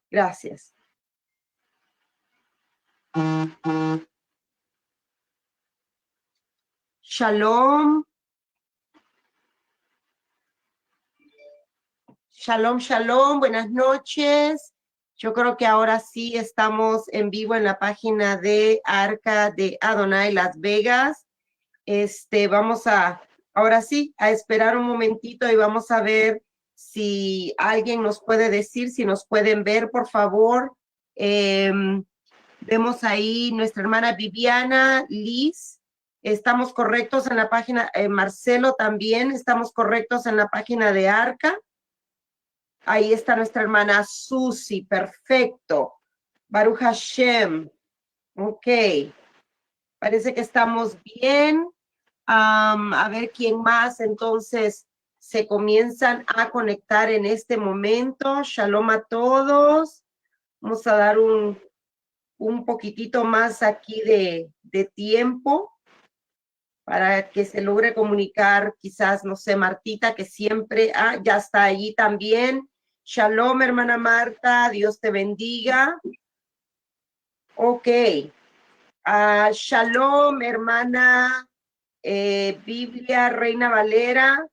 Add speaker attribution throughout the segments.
Speaker 1: Gracias. Shalom. Shalom, shalom. Buenas noches. Yo creo que ahora sí estamos en vivo en la página de Arca de Adonai Las Vegas. Vamos ahora sí, a esperar un momentito y vamos a ver si alguien nos puede decir, si nos pueden ver, por favor. Vemos ahí nuestra hermana Viviana, Liz. Estamos correctos en la página, Marcelo también, estamos correctos en la página de Arca. Ahí está nuestra hermana Susi, perfecto. Baruch Hashem. Ok. Parece que estamos bien. A ver quién más entonces se comienzan a conectar en este momento. Shalom a todos. Vamos a dar un poquitito más aquí de tiempo para que se logre comunicar, quizás, no sé, Martita, que siempre, ya está allí también. Shalom, hermana Marta, Dios te bendiga. Ok. Shalom, hermana Biblia, Reina Valera.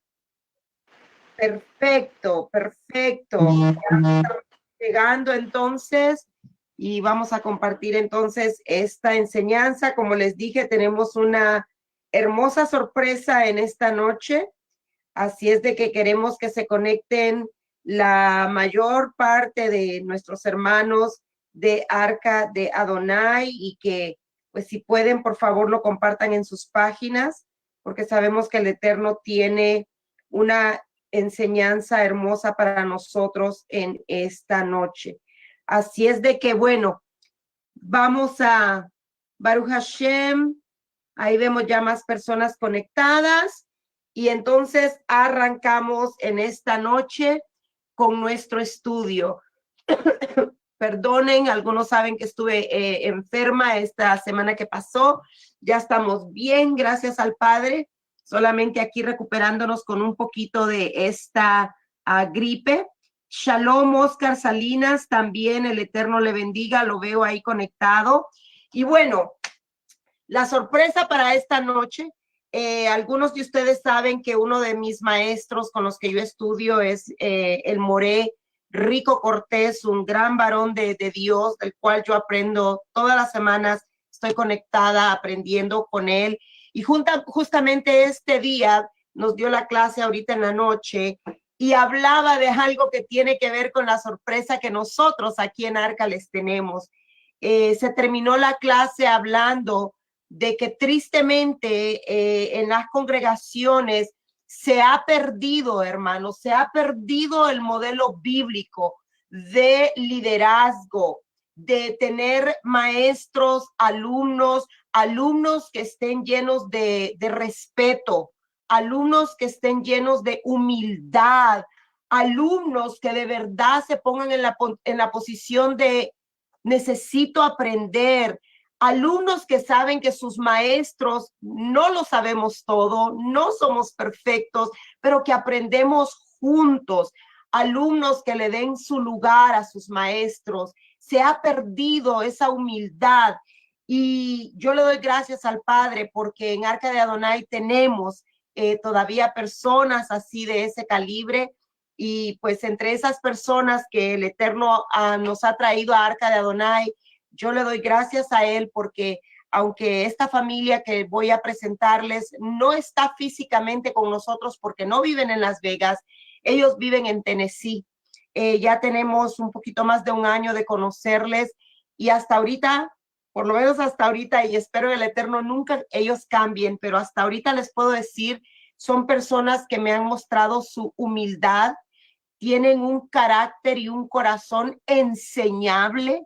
Speaker 1: Perfecto, perfecto. Estamos llegando entonces y vamos a compartir entonces esta enseñanza. Como les dije, tenemos una hermosa sorpresa en esta noche. Así es de que queremos que se conecten la mayor parte de nuestros hermanos de Arca de Adonai y que, pues si pueden, por favor, lo compartan en sus páginas, porque sabemos que el Eterno tiene una enseñanza hermosa para nosotros en esta noche. Así es de que, bueno, vamos a Baruch Hashem. Ahí vemos ya más personas conectadas. Y entonces arrancamos en esta noche con nuestro estudio. Perdonen, algunos saben que estuve enferma esta semana que pasó. Ya estamos bien, gracias al Padre. Solamente aquí recuperándonos con un poquito de esta gripe. Shalom, Oscar Salinas, también el Eterno le bendiga, lo veo ahí conectado. Y bueno, la sorpresa para esta noche, algunos de ustedes saben que uno de mis maestros con los que yo estudio es el Moré Rico Cortés, un gran varón de Dios, del cual yo aprendo todas las semanas, estoy conectada aprendiendo con él. Y justamente este día nos dio la clase ahorita en la noche y hablaba de algo que tiene que ver con la sorpresa que nosotros aquí en Arca les tenemos. Se terminó la clase hablando de que tristemente en las congregaciones se ha perdido, hermanos, se ha perdido el modelo bíblico de liderazgo, de tener maestros, alumnos que estén llenos de respeto, alumnos que estén llenos de humildad, alumnos que de verdad se pongan en la posición de necesito aprender, alumnos que saben que sus maestros no lo sabemos todo, no somos perfectos, pero que aprendemos juntos, alumnos que le den su lugar a sus maestros. Se ha perdido esa humildad y yo le doy gracias al Padre porque en Arca de Adonai tenemos todavía personas así de ese calibre. Y pues entre esas personas que el Eterno nos ha traído a Arca de Adonai, yo le doy gracias a él porque aunque esta familia que voy a presentarles no está físicamente con nosotros porque no viven en Las Vegas, ellos viven en Tennessee. Ya tenemos un poquito más de un año de conocerles y hasta ahorita, por lo menos hasta ahorita, y espero el Eterno nunca ellos cambien, pero hasta ahorita les puedo decir, son personas que me han mostrado su humildad, tienen un carácter y un corazón enseñable.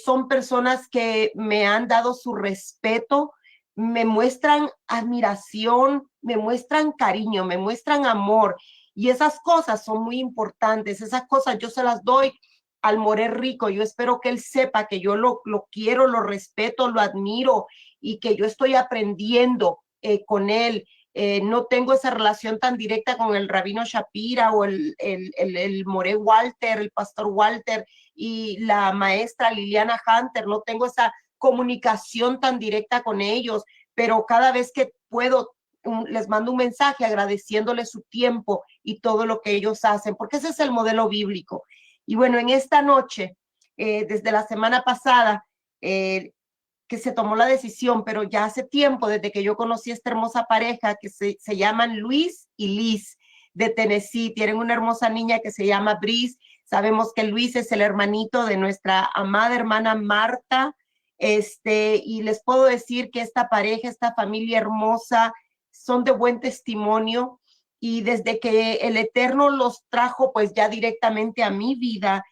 Speaker 1: Son personas que me han dado su respeto, me muestran admiración, me muestran cariño, me muestran amor. Y esas cosas son muy importantes. Esas cosas yo se las doy al Moré Rico. Yo espero que él sepa que yo lo quiero, lo respeto, lo admiro y que yo estoy aprendiendo con él. no tengo esa relación tan directa con el rabino Shapira o el Moré Walter, el pastor Walter y la maestra Liliana Hunter, no tengo esa comunicación tan directa con ellos, pero cada vez que puedo les mando un mensaje agradeciéndoles su tiempo y todo lo que ellos hacen, porque ese es el modelo bíblico. Y bueno, en esta noche, desde la semana pasada, que se tomó la decisión, pero ya hace tiempo, desde que yo conocí a esta hermosa pareja que se llaman Luis y Liz de Tennessee, tienen una hermosa niña que se llama Brice. Sabemos que Luis es el hermanito de nuestra amada hermana Marta, y les puedo decir que esta pareja, esta familia hermosa, son de buen testimonio, y desde que el Eterno los trajo pues ya directamente a mi vida,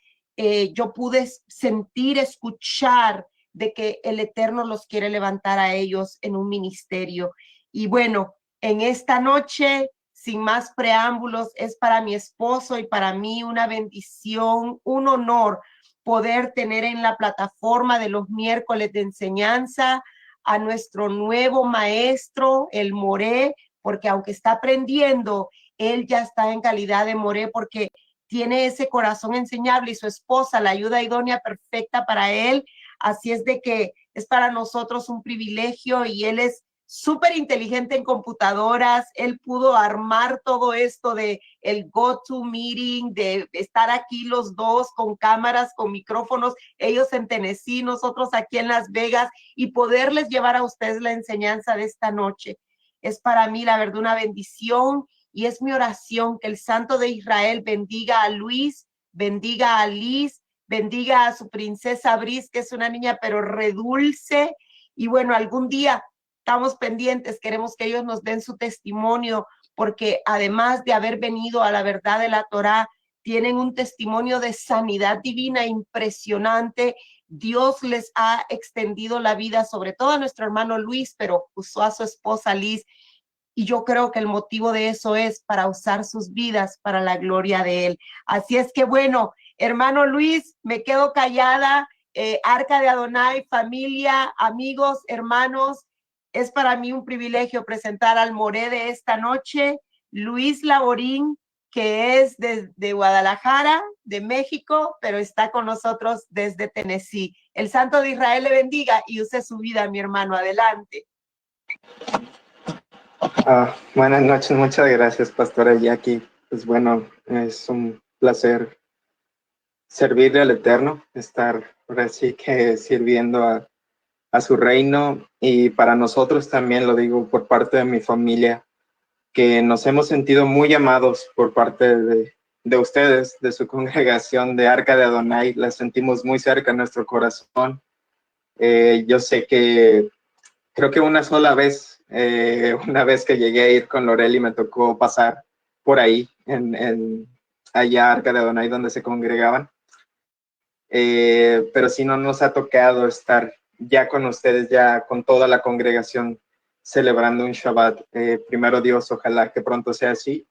Speaker 1: yo pude sentir, escuchar de que el Eterno los quiere levantar a ellos en un ministerio. Y bueno, en esta noche, sin más preámbulos, es para mi esposo y para mí una bendición, un honor poder tener en la plataforma de los miércoles de enseñanza a nuestro nuevo maestro, el Moré, porque aunque está aprendiendo, él ya está en calidad de Moré porque tiene ese corazón enseñable y su esposa, la ayuda idónea perfecta para él. Así es de que es para nosotros un privilegio y él es súper inteligente en computadoras. Él pudo armar todo esto de el GoToMeeting, de estar aquí los dos con cámaras, con micrófonos, ellos en Tennessee, nosotros aquí en Las Vegas, y poderles llevar a ustedes la enseñanza de esta noche. Es para mí, la verdad, una bendición y es mi oración que el Santo de Israel bendiga a Luis, bendiga a Liz, bendiga a su princesa Brice, que es una niña pero redulce. Y bueno, algún día estamos pendientes, queremos que ellos nos den su testimonio, porque además de haber venido a la verdad de la Torá, tienen un testimonio de sanidad divina impresionante. Dios les ha extendido la vida, sobre todo a nuestro hermano Luis, pero usó a su esposa Liz. Y yo creo que el motivo de eso es para usar sus vidas para la gloria de Él. Así es que bueno, hermano Luis, me quedo callada. Arca de Adonai, familia, amigos, hermanos, es para mí un privilegio presentar al Moré de esta noche, Luis Laborín, que es de Guadalajara, de México, pero está con nosotros desde Tennessee. El Santo de Israel le bendiga y use su vida, mi hermano. Adelante.
Speaker 2: Buenas noches, muchas gracias, pastora Jackie. Pues bueno, es un placer servirle al Eterno, estar ahora sí que sirviendo a su reino, y para nosotros también, lo digo por parte de mi familia, que nos hemos sentido muy amados por parte de ustedes, de su congregación de Arca de Adonai. La sentimos muy cerca en nuestro corazón. Yo sé que creo que una sola vez, una vez que llegué a ir con Loreli, me tocó pasar por ahí, allá Arca de Adonai, donde se congregaban. Pero sí no nos ha tocado estar ya con ustedes, ya con toda la congregación, celebrando un Shabbat. Primero Dios, ojalá que pronto sea así.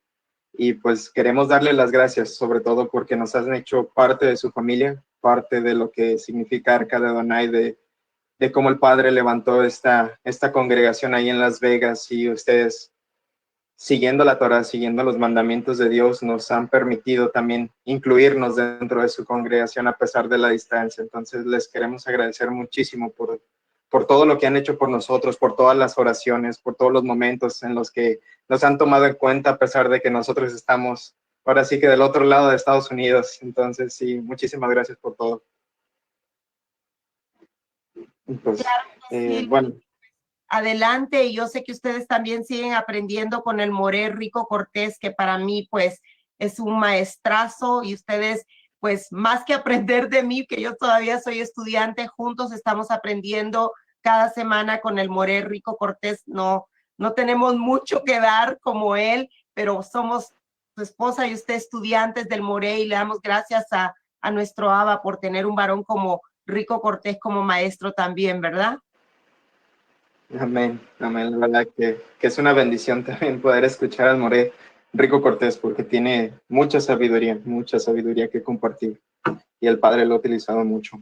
Speaker 2: Y pues queremos darle las gracias, sobre todo porque nos han hecho parte de su familia, parte de lo que significa Arca de Adonai, de cómo el Padre levantó esta congregación ahí en Las Vegas, y ustedes, siguiendo la Torah, siguiendo los mandamientos de Dios, nos han permitido también incluirnos dentro de su congregación a pesar de la distancia. Entonces les queremos agradecer muchísimo por todo lo que han hecho por nosotros, por todas las oraciones, por todos los momentos en los que nos han tomado en cuenta, a pesar de que nosotros estamos ahora sí que del otro lado de Estados Unidos. Entonces sí, muchísimas gracias por todo. Pues,
Speaker 1: Claro que sí.
Speaker 2: bueno.
Speaker 1: Adelante, y yo sé que ustedes también siguen aprendiendo con el Moré Rico Cortés, que para mí pues es un maestrazo, y ustedes pues más que aprender de mí, que yo todavía soy estudiante, juntos estamos aprendiendo cada semana con el Moré Rico Cortés. No tenemos mucho que dar como él, pero somos su esposa y usted estudiantes del Moré, y le damos gracias a nuestro Abba por tener un varón como Rico Cortés como maestro también, ¿verdad?
Speaker 2: Amén, amén. La verdad que es una bendición también poder escuchar al Moré Rico Cortés, porque tiene mucha sabiduría que compartir, y el Padre lo ha utilizado mucho.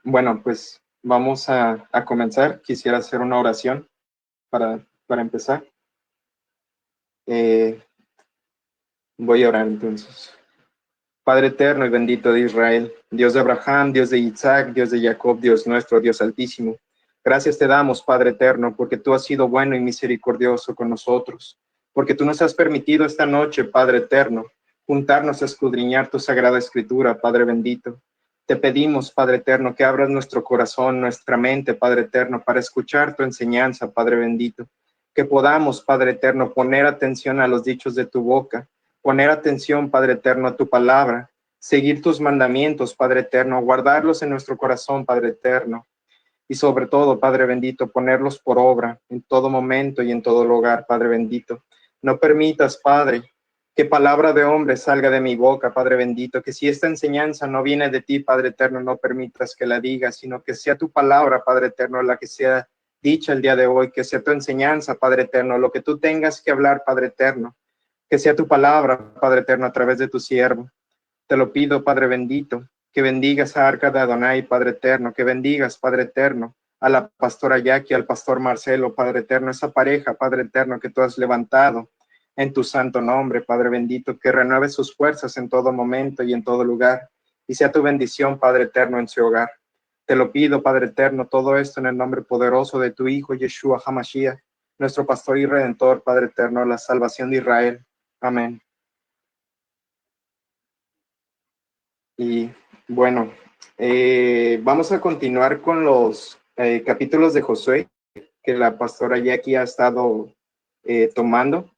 Speaker 2: Bueno, pues vamos a comenzar. Quisiera hacer una oración para para empezar. Voy a orar entonces. Padre eterno y bendito de Israel, Dios de Abraham, Dios de Isaac, Dios de Jacob, Dios nuestro, Dios altísimo. Gracias te damos, Padre eterno, porque tú has sido bueno y misericordioso con nosotros, porque tú nos has permitido esta noche, Padre eterno, juntarnos a escudriñar tu sagrada escritura, Padre bendito. Te pedimos, Padre eterno, que abras nuestro corazón, nuestra mente, Padre eterno, para escuchar tu enseñanza, Padre bendito. Que podamos, Padre eterno, poner atención a los dichos de tu boca, poner atención, Padre eterno, a tu palabra, seguir tus mandamientos, Padre eterno, guardarlos en nuestro corazón, Padre eterno, y sobre todo, Padre bendito, ponerlos por obra en todo momento y en todo lugar, Padre bendito. No permitas, Padre, que palabra de hombre salga de mi boca, Padre bendito, que si esta enseñanza no viene de ti, Padre eterno, no permitas que la diga, sino que sea tu palabra, Padre eterno, la que sea dicha el día de hoy, que sea tu enseñanza, Padre eterno, lo que tú tengas que hablar, Padre eterno, que sea tu palabra, Padre eterno, a través de tu siervo. Te lo pido, Padre bendito, que bendigas a Arca de Adonai, Padre eterno, que bendigas, Padre eterno, a la pastora Jackie, al pastor Marcelo, Padre eterno, esa pareja, Padre eterno, que tú has levantado en tu santo nombre, Padre bendito, que renueve sus fuerzas en todo momento y en todo lugar, y sea tu bendición, Padre eterno, en su hogar. Te lo pido, Padre eterno, todo esto en el nombre poderoso de tu Hijo, Yeshua HaMashiach, nuestro pastor y redentor, Padre eterno, la salvación de Israel. Amén. Y bueno, vamos a continuar con los capítulos de Josué que la pastora Jackie ha estado tomando.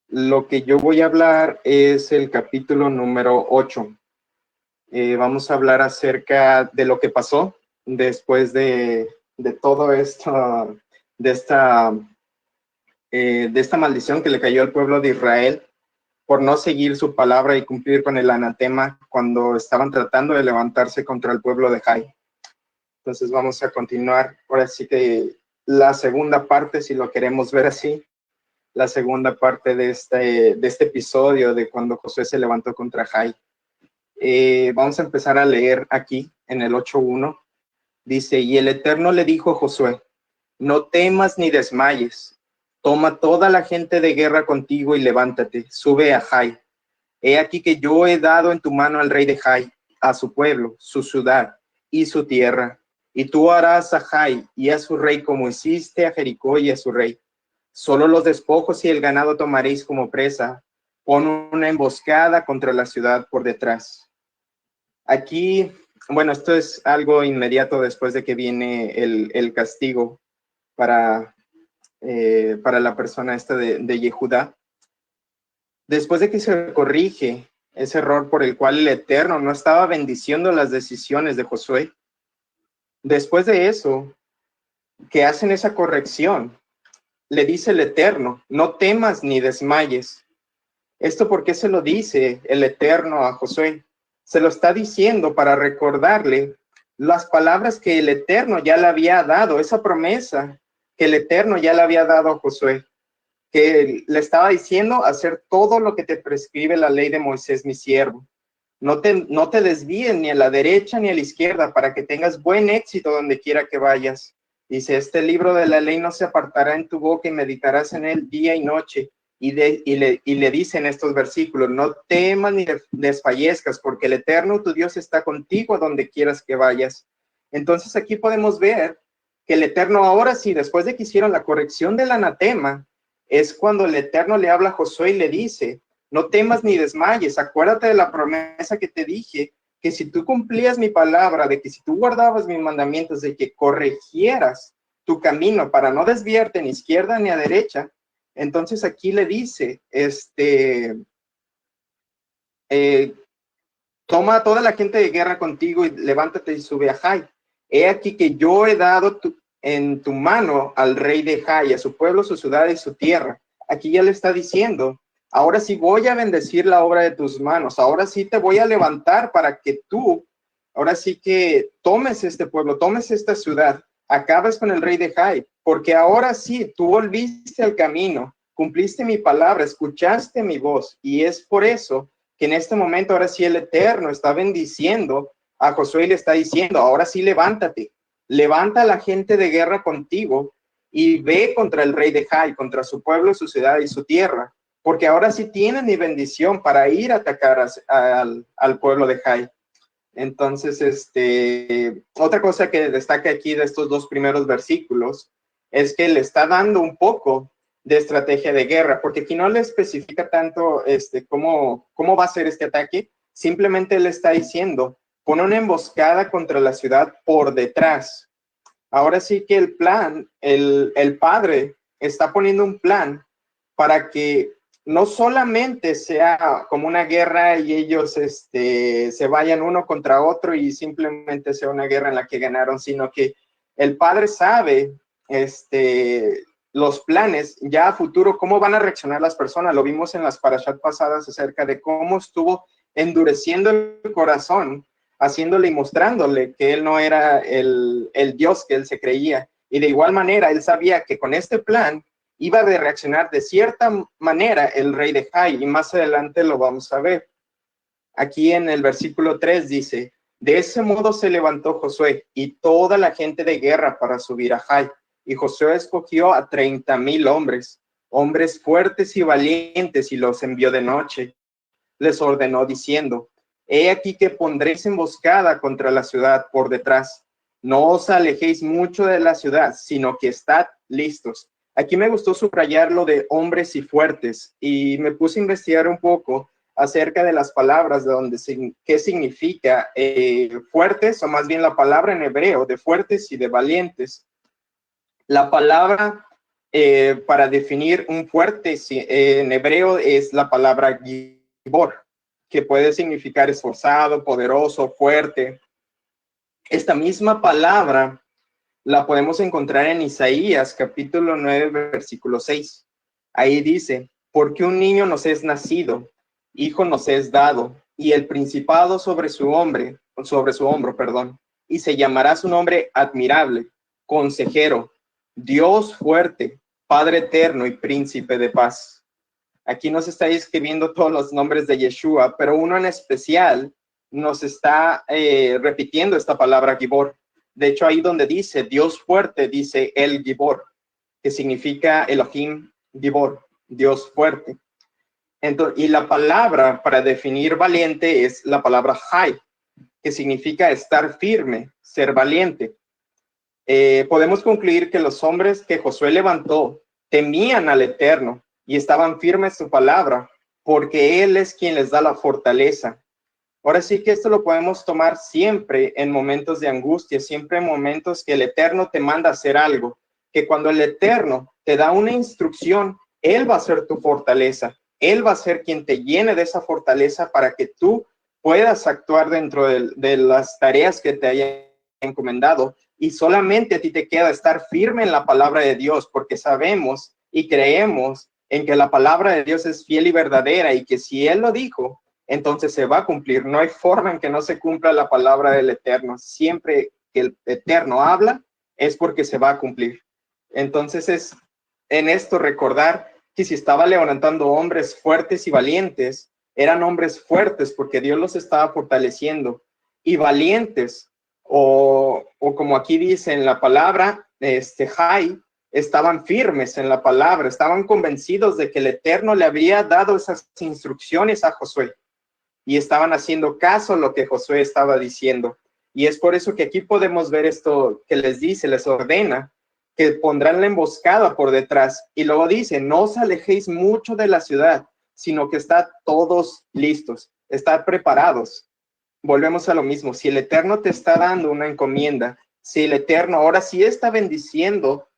Speaker 2: Lo que yo voy a hablar es el capítulo número 8. Vamos a hablar acerca de lo que pasó después de todo esto, de esta maldición que le cayó al pueblo de Israel por no seguir su palabra y cumplir con el anatema cuando estaban tratando de levantarse contra el pueblo de Jai. Entonces vamos a continuar, ahora sí que la segunda parte, si lo queremos ver así, la segunda parte de este episodio de cuando Josué se levantó contra Jai. Vamos a empezar a leer aquí en el 8:1. Dice, y el Eterno le dijo a Josué, no temas ni desmayes. Toma toda la gente de guerra contigo y levántate, sube a Jai. He aquí que yo he dado en tu mano al rey de Jai, a su pueblo, su ciudad y su tierra. Y tú harás a Jai y a su rey como hiciste a Jericó y a su rey. Solo los despojos y el ganado tomaréis como presa. Pon una emboscada contra la ciudad por detrás. Aquí, bueno, esto es algo inmediato después de que viene el castigo para la persona esta de Yehudá. Después de que se corrige ese error por el cual el Eterno no estaba bendiciendo las decisiones de Josué, después de eso, que hacen esa corrección, le dice el Eterno, no temas ni desmayes. ¿Esto por qué se lo dice el Eterno a Josué? Se lo está diciendo para recordarle las palabras que el Eterno ya le había dado, esa promesa que el Eterno ya le había dado a Josué, que le estaba diciendo hacer todo lo que te prescribe la ley de Moisés, mi siervo. No te desvíes ni a la derecha ni a la izquierda para que tengas buen éxito donde quiera que vayas. Dice, este libro de la ley no se apartará en tu boca y meditarás en él día y noche. Y le dicen estos versículos, no temas ni desfallezcas, porque el Eterno tu Dios está contigo donde quieras que vayas. Entonces aquí podemos ver que el Eterno ahora sí, después de que hicieron la corrección del anatema, es cuando el Eterno le habla a Josué y le dice, no temas ni desmayes, acuérdate de la promesa que te dije, que si tú cumplías mi palabra, de que si tú guardabas mis mandamientos, de que corrigieras tu camino para no desviarte ni a izquierda ni a derecha. Entonces aquí le dice, toma a toda la gente de guerra contigo y levántate y sube a Jai. He aquí que yo he dado en tu mano al rey de Jai, a su pueblo, su ciudad y su tierra. Aquí ya le está diciendo, ahora sí voy a bendecir la obra de tus manos, ahora sí te voy a levantar para que tú, ahora sí que tomes este pueblo, tomes esta ciudad, acabes con el rey de Jai, porque ahora sí, tú volviste al camino, cumpliste mi palabra, escuchaste mi voz, y es por eso que en este momento ahora sí el Eterno está bendiciendo a Josué y le está diciendo, ahora sí levántate, levanta a la gente de guerra contigo y ve contra el rey de Jai, contra su pueblo, su ciudad y su tierra, porque ahora sí tienen mi bendición para ir a atacar al pueblo de Jai. Entonces, otra cosa que destaca aquí de estos dos primeros versículos es que le está dando un poco de estrategia de guerra, porque aquí no le especifica tanto cómo va a ser este ataque, simplemente le está diciendo, pone una emboscada contra la ciudad por detrás. Ahora sí que el plan, el padre está poniendo un plan para que no solamente sea como una guerra y ellos se vayan uno contra otro y simplemente sea una guerra en la que ganaron, sino que el padre sabe los planes ya a futuro, cómo van a reaccionar las personas. Lo vimos en las parashat pasadas acerca de cómo estuvo endureciendo el corazón, haciéndole y mostrándole que él no era el Dios que él se creía. Y de igual manera, él sabía que con este plan iba a reaccionar de cierta manera el rey de Jai, y más adelante lo vamos a ver. Aquí en el versículo 3 dice, de ese modo se levantó Josué y toda la gente de guerra para subir a Jai, y Josué escogió a 30,000 hombres, hombres fuertes y valientes, y los envió de noche. Les ordenó diciendo, he aquí que pondréis emboscada contra la ciudad por detrás. No os alejéis mucho de la ciudad, sino que estad listos. Aquí me gustó subrayar lo de hombres y fuertes, y me puse a investigar un poco acerca de las palabras, qué significa fuertes, o más bien la palabra en hebreo de fuertes y de valientes. La palabra para definir un fuerte en hebreo es la palabra gibor, que puede significar esforzado, poderoso, fuerte. Esta misma palabra la podemos encontrar en Isaías, capítulo 9, versículo 6. Ahí dice, porque un niño nos es nacido, hijo nos es dado, y el principado sobre su hombro, y se llamará su nombre admirable, consejero, Dios fuerte, Padre eterno y príncipe de paz. Aquí nos está escribiendo todos los nombres de Yeshua, pero uno en especial nos está repitiendo esta palabra Gibor. De hecho, ahí donde dice Dios fuerte, dice el Gibor, que significa Elohim Gibor, Dios fuerte. Entonces, y la palabra para definir valiente es la palabra Jai, que significa estar firme, ser valiente. Podemos concluir que los hombres que Josué levantó temían al Eterno y estaban firmes en su palabra, porque Él es quien les da la fortaleza. Ahora sí que esto lo podemos tomar siempre en momentos de angustia, siempre en momentos que el Eterno te manda a hacer algo, que cuando el Eterno te da una instrucción, Él va a ser tu fortaleza, Él va a ser quien te llene de esa fortaleza para que tú puedas actuar dentro de las tareas que te hayan encomendado, y solamente a ti te queda estar firme en la palabra de Dios, porque sabemos y creemos en que la palabra de Dios es fiel y verdadera, y que si Él lo dijo, entonces se va a cumplir. No hay forma en que no se cumpla la palabra del Eterno. Siempre que el Eterno habla, es porque se va a cumplir. Entonces es en esto recordar que si estaba levantando hombres fuertes y valientes, eran hombres fuertes porque Dios los estaba fortaleciendo, y valientes, o como aquí dice en la palabra, Jai, estaban firmes en la palabra, estaban convencidos de que el Eterno le había dado esas instrucciones a Josué, y estaban haciendo caso a lo que Josué estaba diciendo. Y es por eso que aquí podemos ver esto que les dice, les ordena que pondrán la emboscada por detrás, y luego dice, no os alejéis mucho de la ciudad, sino que estad todos listos, estad preparados. Volvemos a lo mismo, si el Eterno te está dando una encomienda, si el Eterno ahora sí está bendiciendo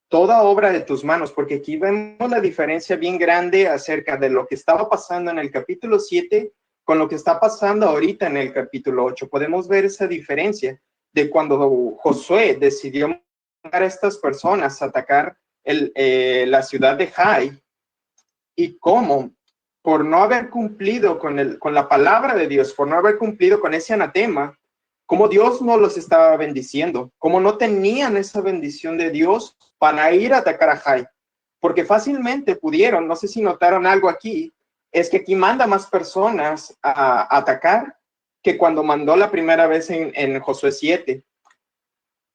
Speaker 2: toda obra de tus manos, porque aquí vemos la diferencia bien grande acerca de lo que estaba pasando en el capítulo 7 con lo que está pasando ahorita en el capítulo 8. Podemos ver esa diferencia de cuando Josué decidió mandar a estas personas a atacar la ciudad de Jai, y cómo, por no haber cumplido con la palabra de Dios, por no haber cumplido con ese anatema, cómo Dios no los estaba bendiciendo, cómo no tenían esa bendición de Dios para ir a atacar a Jai, porque fácilmente pudieron, no sé si notaron algo aquí, es que aquí manda más personas a atacar que cuando mandó la primera vez en Josué 7.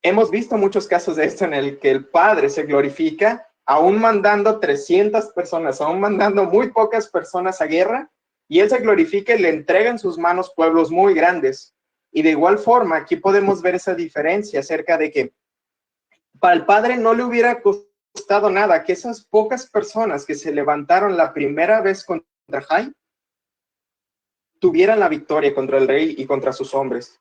Speaker 2: hemos visto muchos casos de esto en el que el Padre se glorifica, aún mandando 300 personas, aún mandando muy pocas personas a guerra, y Él se glorifica y le entrega en sus manos pueblos muy grandes. Y de igual forma, aquí podemos ver esa diferencia acerca de que para el Padre no le hubiera costado nada que esas pocas personas que se levantaron la primera vez contra Jai tuvieran la victoria contra el rey y contra sus hombres.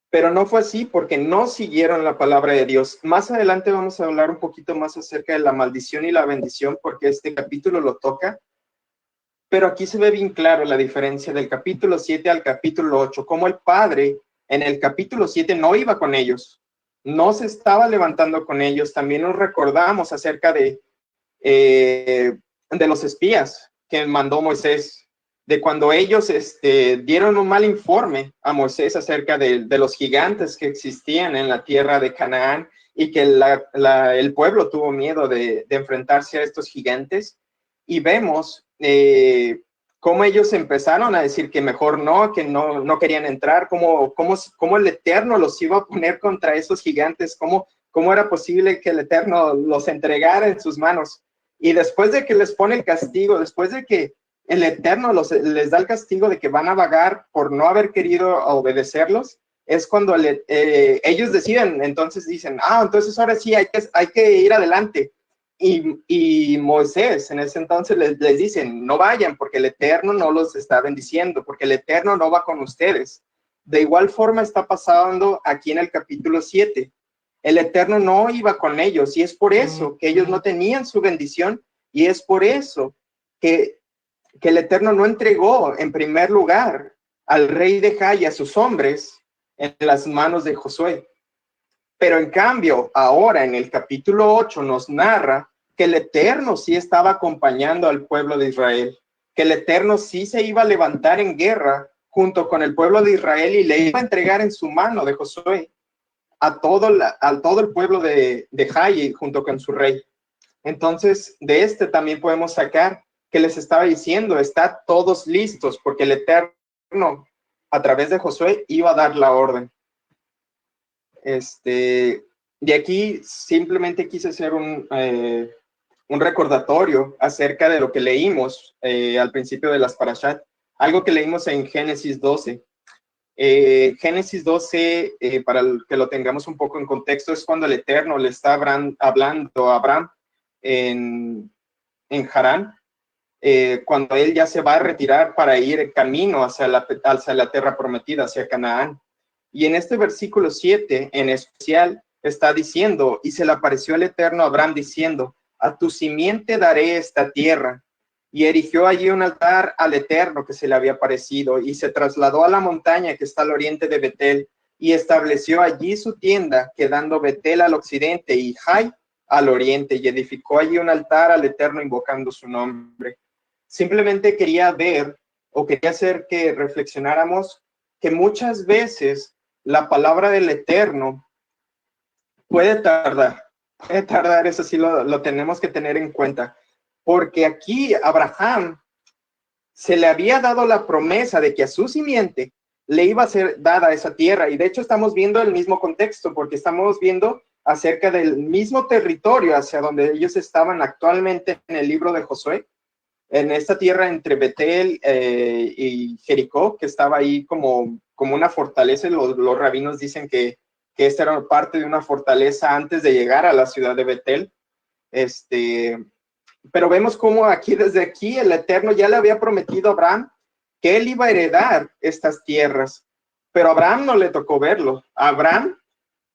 Speaker 2: Pero no fue así porque no siguieron la palabra de Dios. Más adelante vamos a hablar un poquito más acerca de la maldición y la bendición, porque este capítulo lo toca. Pero aquí se ve bien claro la diferencia del capítulo 7 al capítulo 8, cómo el Padre en el capítulo 7 no iba con ellos, no se estaba levantando con ellos. También nos recordamos acerca de los espías que mandó Moisés, de cuando ellos dieron un mal informe a Moisés acerca de los gigantes que existían en la tierra de Canaán y que el pueblo tuvo miedo de enfrentarse a estos gigantes. Y vemos cómo ellos empezaron a decir que mejor no, que no querían entrar, cómo el Eterno los iba a poner contra esos gigantes, cómo era posible que el Eterno los entregara en sus manos. Y después de que les pone el castigo, después de que el Eterno les da el castigo de que van a vagar por no haber querido obedecerlos, es cuando ellos deciden, entonces dicen, entonces ahora sí hay que ir adelante. Y Moisés en ese entonces les dicen, no vayan porque el Eterno no los está bendiciendo, porque el Eterno no va con ustedes. De igual forma está pasando aquí en el capítulo 7. El Eterno no iba con ellos y es por eso que ellos no tenían su bendición y es por eso que el Eterno no entregó en primer lugar al rey de Jai y a sus hombres en las manos de Josué. Pero en cambio, ahora en el capítulo 8 nos narra que el Eterno sí estaba acompañando al pueblo de Israel, que el Eterno sí se iba a levantar en guerra junto con el pueblo de Israel y le iba a entregar en su mano de Josué a todo el pueblo de Jai junto con su rey. Entonces, de también podemos sacar que les estaba diciendo, está todos listos, porque el Eterno, a través de Josué, iba a dar la orden. De aquí simplemente quise hacer un recordatorio acerca de lo que leímos al principio de las Parashat, algo que leímos en Génesis 12. Génesis 12, para que lo tengamos un poco en contexto, es cuando el Eterno le está hablando a Abraham en Harán, cuando él ya se va a retirar para ir en camino hacia la tierra prometida, hacia Canaán. Y en este versículo 7 en especial está diciendo, y se le apareció el Eterno a Abraham diciendo, a tu simiente daré esta tierra. Y erigió allí un altar al Eterno que se le había aparecido, y se trasladó a la montaña que está al oriente de Betel, y estableció allí su tienda, quedando Betel al occidente y Jai al oriente, y edificó allí un altar al Eterno invocando su nombre. Simplemente quería hacer que reflexionáramos que muchas veces la palabra del Eterno puede tardar, eso sí lo tenemos que tener en cuenta, porque aquí Abraham se le había dado la promesa de que a su simiente le iba a ser dada esa tierra, y de hecho estamos viendo el mismo contexto, porque estamos viendo acerca del mismo territorio hacia donde ellos estaban actualmente en el libro de Josué, en esta tierra entre Betel y Jericó, que estaba ahí como una fortaleza. Los rabinos dicen que esta era parte de una fortaleza antes de llegar a la ciudad de Betel. Pero vemos cómo desde aquí el Eterno ya le había prometido a Abraham que él iba a heredar estas tierras, pero a Abraham no le tocó verlo. Abraham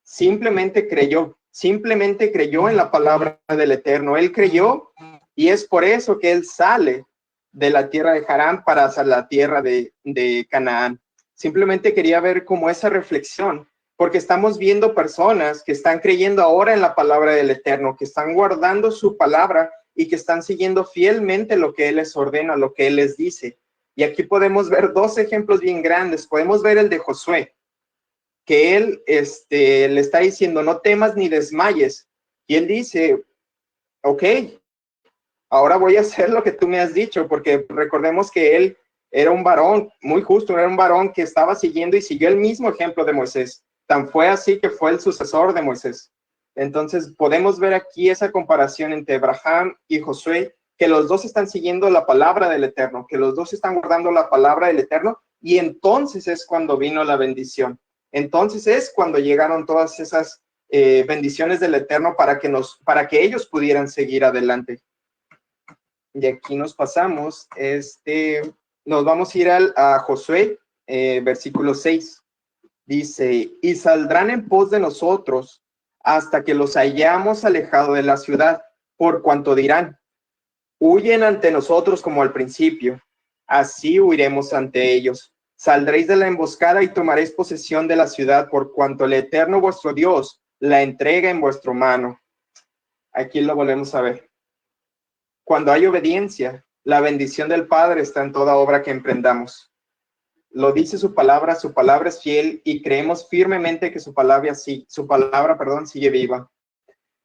Speaker 2: simplemente creyó en la palabra del Eterno. Él creyó, y es por eso que él sale de la tierra de Harán para hacia la tierra de Canaán. Simplemente quería ver como esa reflexión, porque estamos viendo personas que están creyendo ahora en la palabra del Eterno, que están guardando su palabra y que están siguiendo fielmente lo que Él les ordena, lo que Él les dice. Y aquí podemos ver dos ejemplos bien grandes. Podemos ver el de Josué, que él le está diciendo, no temas ni desmayes. Y él dice, ok, ahora voy a hacer lo que tú me has dicho, porque recordemos que él era un varón muy justo, era un varón que estaba siguiendo y siguió el mismo ejemplo de Moisés. Tan fue así que fue el sucesor de Moisés. Entonces podemos ver aquí esa comparación entre Abraham y Josué, que los dos están siguiendo la palabra del Eterno, que los dos están guardando la palabra del Eterno, y entonces es cuando vino la bendición. Entonces es cuando llegaron todas esas bendiciones del Eterno para que ellos pudieran seguir adelante. Y aquí nos pasamos, nos vamos a ir a Josué, versículo 6. Dice, y saldrán en pos de nosotros hasta que los hayamos alejado de la ciudad, por cuanto dirán, huyen ante nosotros como al principio, así huiremos ante ellos. Saldréis de la emboscada y tomaréis posesión de la ciudad, por cuanto el Eterno vuestro Dios la entrega en vuestra mano. Aquí lo volvemos a ver. Cuando hay obediencia, la bendición del Padre está en toda obra que emprendamos. Lo dice su palabra es fiel y creemos firmemente que su palabra sigue viva.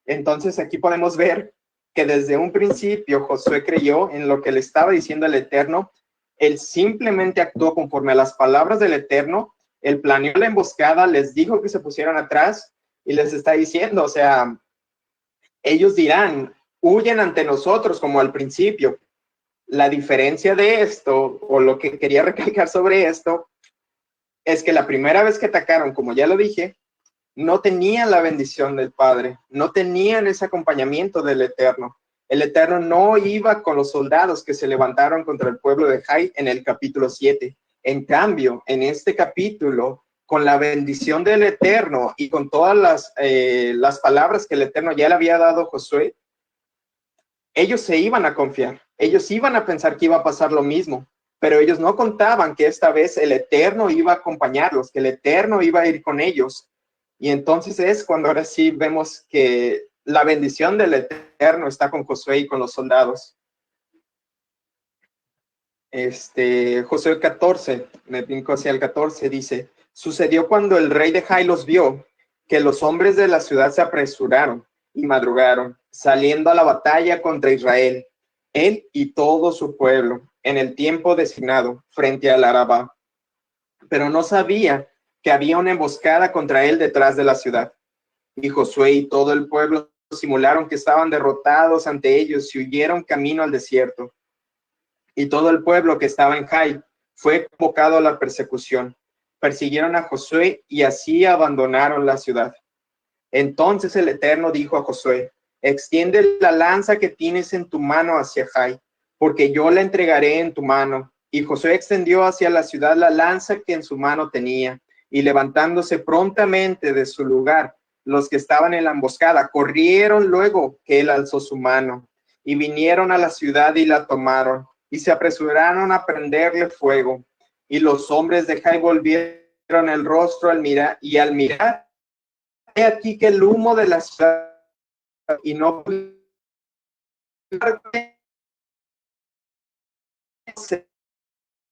Speaker 2: Entonces aquí podemos ver que desde un principio Josué creyó en lo que le estaba diciendo el Eterno. Él simplemente actuó conforme a las palabras del Eterno. Él planeó la emboscada, les dijo que se pusieran atrás y les está diciendo, o sea, ellos dirán, huyen ante nosotros como al principio. La diferencia de esto, o lo que quería recalcar sobre esto, es que la primera vez que atacaron, como ya lo dije, no tenían la bendición del Padre, no tenían ese acompañamiento del Eterno. El Eterno no iba con los soldados que se levantaron contra el pueblo de Jai en el capítulo 7. En cambio, en este capítulo, con la bendición del Eterno y con todas las palabras que el Eterno ya le había dado a Josué, ellos se iban a confiar, ellos iban a pensar que iba a pasar lo mismo, pero ellos no contaban que esta vez el Eterno iba a acompañarlos, que el Eterno iba a ir con ellos. Y entonces es cuando ahora sí vemos que la bendición del Eterno está con Josué y con los soldados. Josué 14, me brinco hacia el 14, dice, sucedió cuando el rey de Jai los vio, que los hombres de la ciudad se apresuraron y madrugaron, saliendo a la batalla contra Israel, él y todo su pueblo, en el tiempo designado, frente al Arabá. Pero no sabía que había una emboscada contra él detrás de la ciudad. Y Josué y todo el pueblo simularon que estaban derrotados ante ellos y huyeron camino al desierto. Y todo el pueblo que estaba en Jai fue convocado a la persecución. Persiguieron a Josué y así abandonaron la ciudad. Entonces el Eterno dijo a Josué, extiende la lanza que tienes en tu mano hacia Jai, porque yo la entregaré en tu mano. Y Josué extendió hacia la ciudad la lanza que en su mano tenía, y levantándose prontamente de su lugar, los que estaban en la emboscada corrieron luego que él alzó su mano, y vinieron a la ciudad y la tomaron, y se apresuraron a prenderle fuego. Y los hombres de Jai volvieron el rostro al mirar, he aquí que el humo de la ciudad y no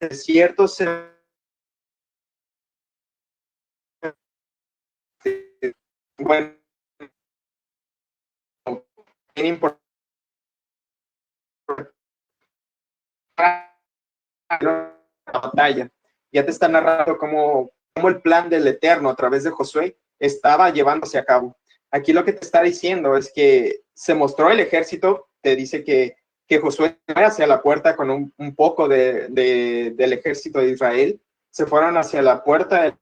Speaker 2: desierto bueno, bien importante la batalla. Ya te está narrando cómo el plan del Eterno a través de Josué estaba llevándose a cabo. Aquí lo que te está diciendo es que se mostró el ejército, te dice que Josué fue hacia la puerta con un poco del ejército de Israel, se fueron hacia la puerta,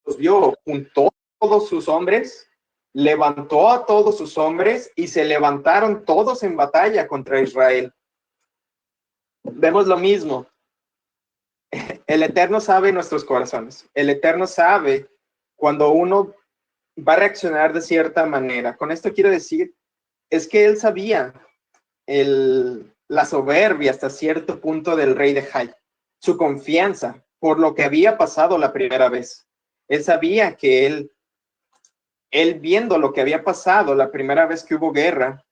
Speaker 2: los vio, juntó a todos sus hombres, levantó a todos sus hombres y se levantaron todos en batalla contra Israel. Vemos lo mismo. El Eterno sabe nuestros corazones. El Eterno sabe cuando uno va a reaccionar de cierta manera. Con esto quiero decir, es que él sabía la soberbia hasta cierto punto del rey de Jai, su confianza por lo que había pasado la primera vez. Él sabía que él viendo lo que había pasado la primera vez que hubo guerra,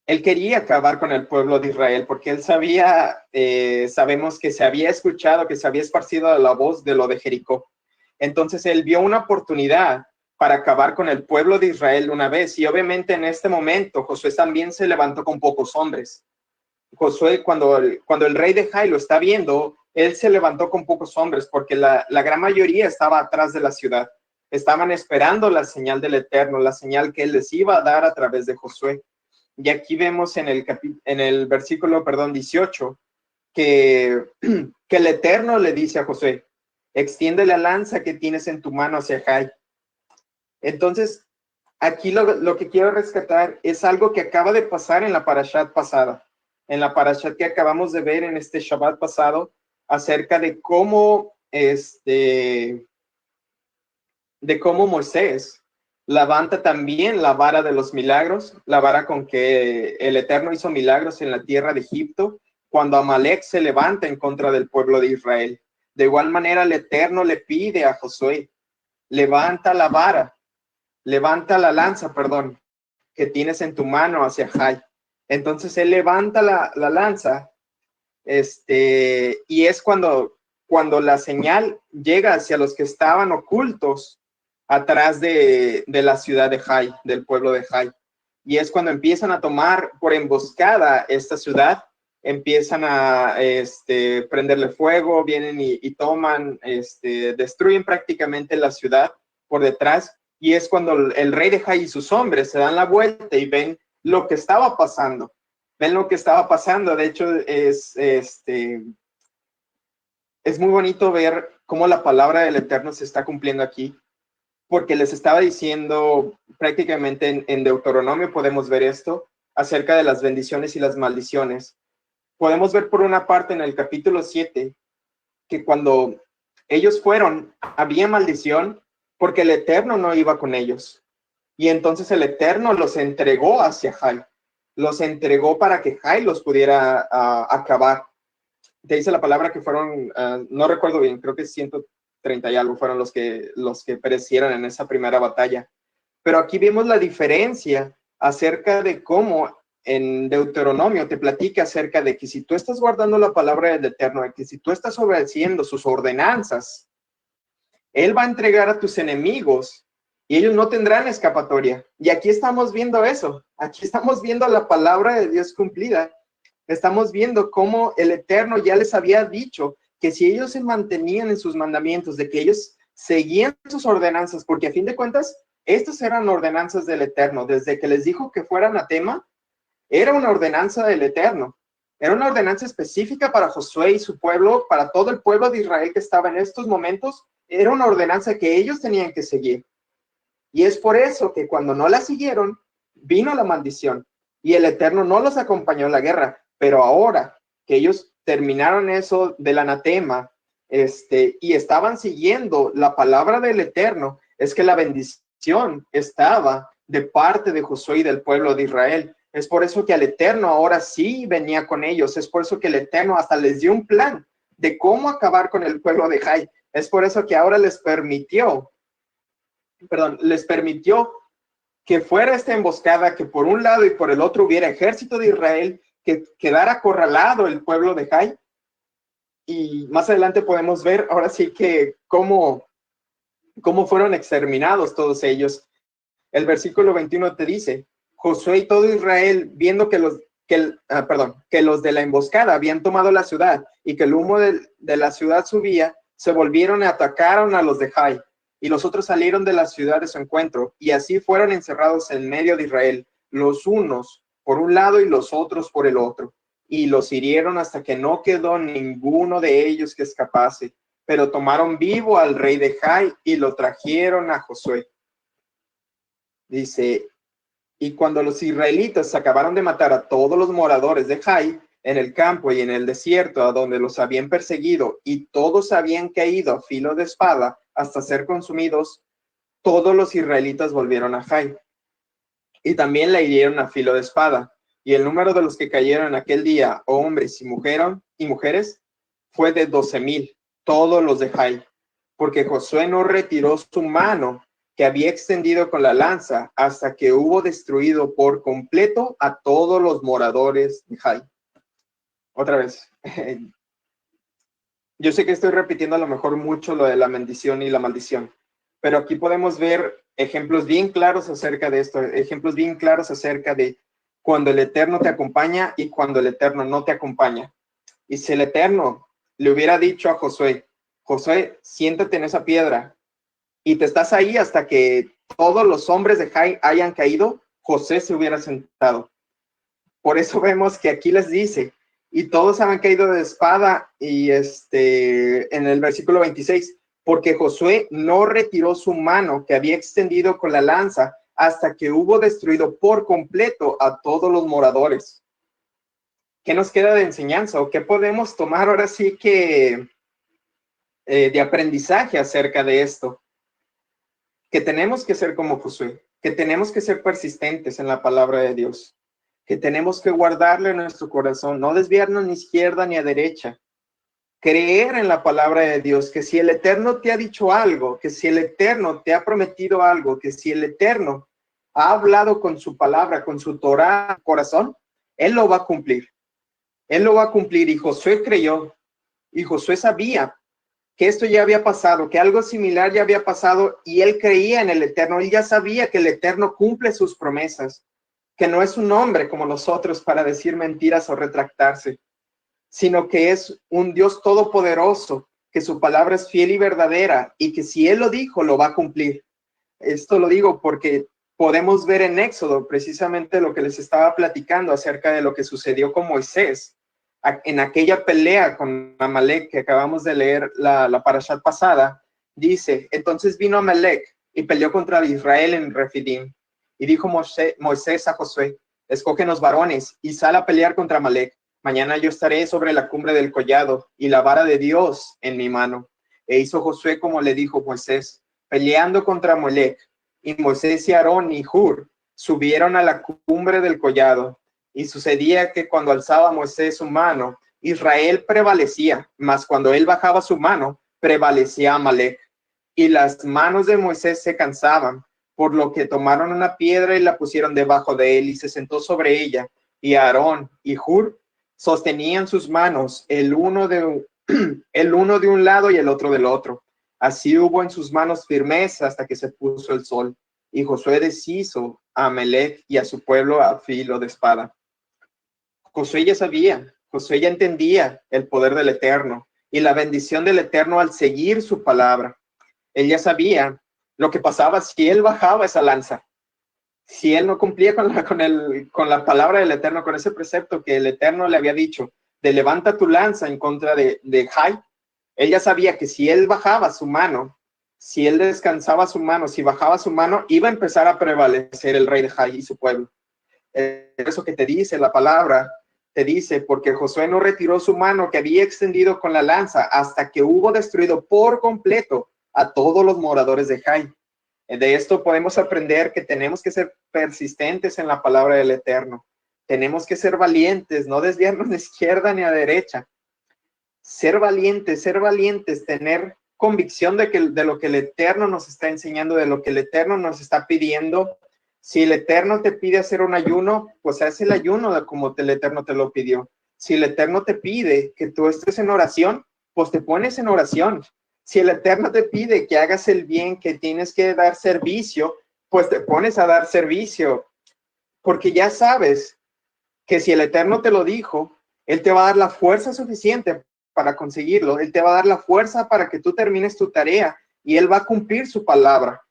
Speaker 2: él quería acabar con el pueblo de Israel porque él sabía, sabemos que se había escuchado, que se había esparcido la voz de lo de Jericó. Entonces él vio una oportunidad para acabar con el pueblo de Israel una vez. Y obviamente en este momento Josué también se levantó con pocos hombres. Josué, cuando el rey de Jai lo está viendo, él se levantó con pocos hombres, porque la gran mayoría estaba atrás de la ciudad. Estaban esperando la señal del Eterno, la señal que él les iba a dar a través de Josué. Y aquí vemos en el versículo, 18, que el Eterno le dice a Josué, extiende la lanza que tienes en tu mano hacia Jai. Entonces, aquí lo que quiero rescatar es algo que acaba de pasar en la parashat pasada, en la parashat que acabamos de ver en este Shabbat pasado, acerca de cómo Moisés levanta también la vara de los milagros, la vara con que el Eterno hizo milagros en la tierra de Egipto, cuando Amalek se levanta en contra del pueblo de Israel. De igual manera, el Eterno le pide a Josué, levanta la vara, levanta la lanza, que tienes en tu mano hacia Jai. Entonces él levanta la lanza, y es cuando la señal llega hacia los que estaban ocultos atrás de la ciudad de Jai, del pueblo de Jai. Y es cuando empiezan a tomar por emboscada esta ciudad, empiezan a prenderle fuego, vienen y toman, destruyen prácticamente la ciudad por detrás. Y es cuando el rey de Jai y sus hombres se dan la vuelta y ven lo que estaba pasando. Ven lo que estaba pasando. De hecho, es muy bonito ver cómo la palabra del Eterno se está cumpliendo aquí, porque les estaba diciendo prácticamente en Deuteronomio, podemos ver esto, acerca de las bendiciones y las maldiciones. Podemos ver por una parte en el capítulo 7, que cuando ellos fueron, había maldición, porque el Eterno no iba con ellos. Y entonces el Eterno los entregó hacia Jai. Los entregó para que Jai los pudiera acabar. Te dice la palabra que fueron, no recuerdo bien, creo que 130 y algo fueron los que perecieron en esa primera batalla. Pero aquí vemos la diferencia acerca de cómo en Deuteronomio te platica acerca de que si tú estás guardando la palabra del Eterno, de que si tú estás obedeciendo sus ordenanzas, Él va a entregar a tus enemigos y ellos no tendrán escapatoria. Y aquí estamos viendo eso. Aquí estamos viendo la palabra de Dios cumplida. Estamos viendo cómo el Eterno ya les había dicho que si ellos se mantenían en sus mandamientos, de que ellos seguían sus ordenanzas, porque a fin de cuentas, estas eran ordenanzas del Eterno. Desde que les dijo que fueran anatema, era una ordenanza del Eterno. Era una ordenanza específica para Josué y su pueblo, para todo el pueblo de Israel que estaba en estos momentos. Era una ordenanza que ellos tenían que seguir. Y es por eso que cuando no la siguieron, vino la maldición. Y el Eterno no los acompañó en la guerra. Pero ahora que ellos terminaron eso del anatema, y estaban siguiendo la palabra del Eterno, es que la bendición estaba de parte de Josué y del pueblo de Israel. Es por eso que el Eterno ahora sí venía con ellos. Es por eso que el Eterno hasta les dio un plan de cómo acabar con el pueblo de Jai. Es por eso que ahora les permitió que fuera esta emboscada, que por un lado y por el otro hubiera ejército de Israel, que quedara acorralado el pueblo de Jai. Y más adelante podemos ver ahora sí que cómo fueron exterminados todos ellos. El versículo 21 te dice, Josué y todo Israel, viendo que los de la emboscada habían tomado la ciudad y que el humo de la ciudad subía, se volvieron y atacaron a los de Jai. Y los otros salieron de la ciudad de su encuentro, y así fueron encerrados en medio de Israel, los unos por un lado y los otros por el otro. Y los hirieron hasta que no quedó ninguno de ellos que escapase. Pero tomaron vivo al rey de Jai y lo trajeron a Josué. Dice, y cuando los israelitas acabaron de matar a todos los moradores de Jai, en el campo y en el desierto, a donde los habían perseguido, y todos habían caído a filo de espada hasta ser consumidos, todos los israelitas volvieron a Jai. Y también la hirieron a filo de espada. Y el número de los que cayeron en aquel día, hombres y mujeres, fue de 12,000, todos los de Jai. Porque Josué no retiró su mano que había extendido con la lanza hasta que hubo destruido por completo a todos los moradores de Jai. Otra vez. Yo sé que estoy repitiendo a lo mejor mucho lo de la bendición y la maldición, pero aquí podemos ver ejemplos bien claros acerca de esto, ejemplos bien claros acerca de cuando el Eterno te acompaña y cuando el Eterno no te acompaña. Y si el Eterno le hubiera dicho a Josué, Josué, siéntate en esa piedra y te estás ahí hasta que todos los hombres de Jai hayan caído, José se hubiera sentado. Por eso vemos que aquí les dice, y todos han caído de espada, y en el versículo 26, porque Josué no retiró su mano que había extendido con la lanza hasta que hubo destruido por completo a todos los moradores. ¿Qué nos queda de enseñanza o qué podemos tomar ahora sí que de aprendizaje acerca de esto? Que tenemos que ser como Josué, que tenemos que ser persistentes en la palabra de Dios, que tenemos que guardarle en nuestro corazón, no desviarnos ni izquierda ni a derecha, creer en la palabra de Dios, que si el Eterno te ha dicho algo, que si el Eterno te ha prometido algo, que si el Eterno ha hablado con su palabra, con su Torah corazón, Él lo va a cumplir. Él lo va a cumplir. Y Josué creyó, y Josué sabía que esto ya había pasado, que algo similar ya había pasado, y él creía en el Eterno. Él ya sabía que el Eterno cumple sus promesas, que no es un hombre como nosotros para decir mentiras o retractarse, sino que es un Dios todopoderoso, que su palabra es fiel y verdadera, y que si Él lo dijo, lo va a cumplir. Esto lo digo porque podemos ver en Éxodo precisamente lo que les estaba platicando acerca de lo que sucedió con Moisés en aquella pelea con Amalek que acabamos de leer la parashat pasada. Dice, entonces vino Amalek y peleó contra Israel en Refidim. Y dijo Moisés a Josué, escógenos varones y sal a pelear contra Amalek. Mañana yo estaré sobre la cumbre del collado y la vara de Dios en mi mano. E hizo Josué como le dijo Moisés, peleando contra Amalek. Y Moisés y Aarón y Hur subieron a la cumbre del collado. Y sucedía que cuando alzaba Moisés su mano, Israel prevalecía, mas cuando él bajaba su mano, prevalecía Amalek. Y las manos de Moisés se cansaban, por lo que tomaron una piedra y la pusieron debajo de él y se sentó sobre ella. Y Aarón y Hur sostenían sus manos, el uno de un lado y el otro del otro. Así hubo en sus manos firmeza hasta que se puso el sol. Y Josué deshizo a Amalek y a su pueblo a filo de espada. Josué ya sabía, Josué ya entendía el poder del Eterno y la bendición del Eterno al seguir su palabra. Él ya sabía lo que pasaba si él bajaba esa lanza, si él no cumplía con la palabra del Eterno, con ese precepto que el Eterno le había dicho, de levanta tu lanza en contra de Jai. Él ya sabía que si él bajaba su mano, si él descansaba su mano, si bajaba su mano, iba a empezar a prevalecer el rey de Jai y su pueblo. Eso que te dice la palabra, te dice, porque Josué no retiró su mano que había extendido con la lanza hasta que hubo destruido por completo a todos los moradores de Jai. De esto podemos aprender que tenemos que ser persistentes en la palabra del Eterno. Tenemos que ser valientes, no desviarnos de izquierda ni a derecha. Ser valientes, tener convicción de lo que el Eterno nos está enseñando, de lo que el Eterno nos está pidiendo. Si el Eterno te pide hacer un ayuno, pues haz el ayuno como el Eterno te lo pidió. Si el Eterno te pide que tú estés en oración, pues te pones en oración. Si el Eterno te pide que hagas el bien, que tienes que dar servicio, pues te pones a dar servicio. Porque ya sabes que si el Eterno te lo dijo, Él te va a dar la fuerza suficiente para conseguirlo. Él te va a dar la fuerza para que tú termines tu tarea y Él va a cumplir su palabra.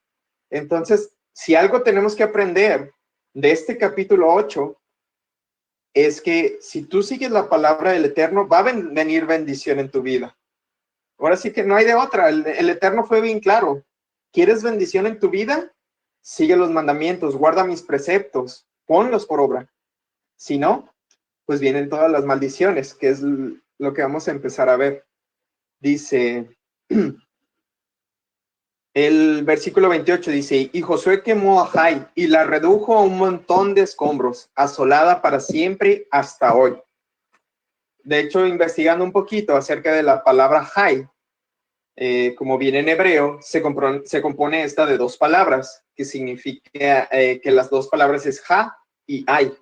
Speaker 2: Entonces, si algo tenemos que aprender de este capítulo 8, es que si tú sigues la palabra del Eterno, va a venir bendición en tu vida. Ahora sí que no hay de otra. El Eterno fue bien claro. ¿Quieres bendición en tu vida? Sigue los mandamientos, guarda mis preceptos, ponlos por obra. Si no, pues vienen todas las maldiciones, que es lo que vamos a empezar a ver. Dice, el versículo 28 dice, y Josué quemó a Jai y la redujo a un montón de escombros, asolada para siempre hasta hoy. De hecho, investigando un poquito acerca de la palabra Jai, como viene en hebreo, se compone esta de dos palabras, que significa que las dos palabras es ja y ay.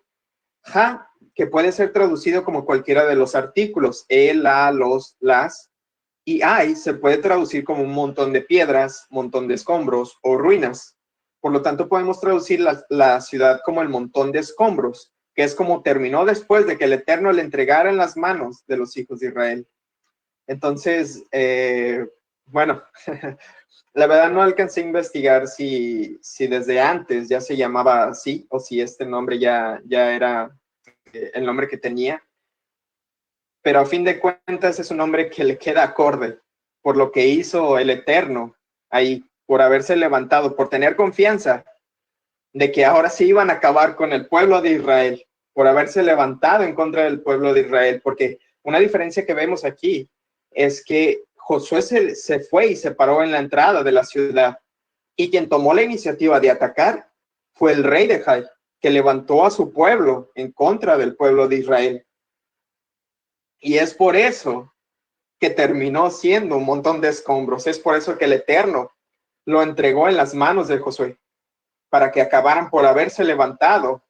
Speaker 2: Ja, que puede ser traducido como cualquiera de los artículos, el, la, los, las, y ay se puede traducir como un montón de piedras, montón de escombros o ruinas. Por lo tanto, podemos traducir la ciudad como el montón de escombros, que es como terminó después de que el Eterno le entregara en las manos de los hijos de Israel. Entonces, bueno, la verdad no alcancé a investigar si desde antes ya se llamaba así o si este nombre ya era el nombre que tenía, pero a fin de cuentas es un nombre que le queda acorde por lo que hizo el Eterno ahí, por haberse levantado, por tener confianza de que ahora sí iban a acabar con el pueblo de Israel, por haberse levantado en contra del pueblo de Israel, porque una diferencia que vemos aquí es que Josué se fue y se paró en la entrada de la ciudad, y quien tomó la iniciativa de atacar fue el rey de Jai, que levantó a su pueblo en contra del pueblo de Israel. Y es por eso que terminó siendo un montón de escombros, es por eso que el Eterno lo entregó en las manos de Josué, para que acabaran por haberse levantado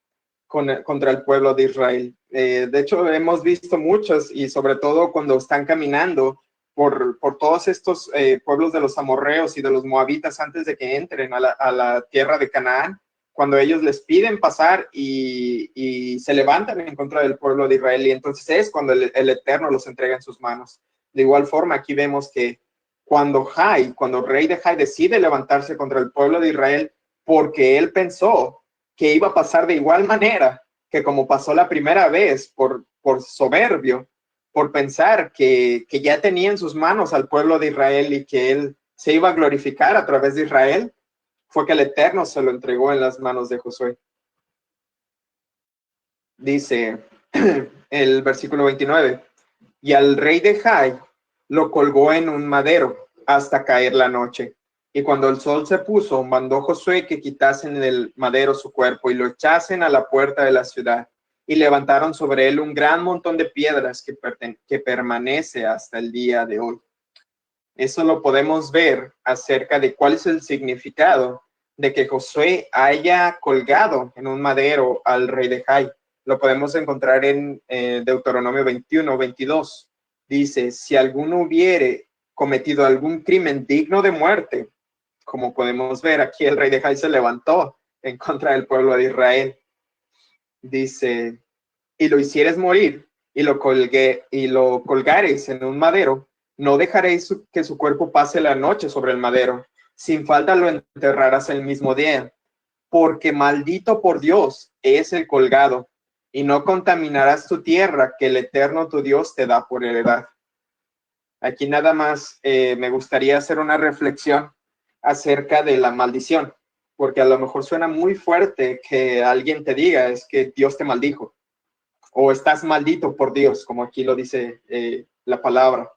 Speaker 2: contra el pueblo de Israel. De hecho, hemos visto muchos, y sobre todo cuando están caminando por todos estos pueblos de los amorreos y de los moabitas antes de que entren a la tierra de Canaán, cuando ellos les piden pasar y se levantan en contra del pueblo de Israel, y entonces es cuando el Eterno los entrega en sus manos. De igual forma, aquí vemos que cuando el rey de Jai decide levantarse contra el pueblo de Israel, porque él pensó que iba a pasar de igual manera que como pasó la primera vez, por soberbio, por pensar que ya tenía en sus manos al pueblo de Israel y que él se iba a glorificar a través de Israel, fue que el Eterno se lo entregó en las manos de Josué. Dice el versículo 29, y al rey de Jai lo colgó en un madero hasta caer la noche. Y cuando el sol se puso, mandó Josué que quitasen del madero su cuerpo y lo echasen a la puerta de la ciudad. Y levantaron sobre él un gran montón de piedras que permanece hasta el día de hoy. Eso lo podemos ver acerca de cuál es el significado de que Josué haya colgado en un madero al rey de Jai. Lo podemos encontrar en Deuteronomio 21, 22. Dice, si alguno hubiere cometido algún crimen digno de muerte, como podemos ver aquí, el rey de Jai se levantó en contra del pueblo de Israel. Dice, y lo hicieres morir y lo colgares en un madero, no dejaréis que su cuerpo pase la noche sobre el madero. Sin falta lo enterrarás el mismo día, porque maldito por Dios es el colgado, y no contaminarás tu tierra que el Eterno tu Dios te da por heredad. Aquí nada más me gustaría hacer una reflexión acerca de la maldición, porque a lo mejor suena muy fuerte que alguien te diga es que Dios te maldijo, o estás maldito por Dios, como aquí lo dice la palabra.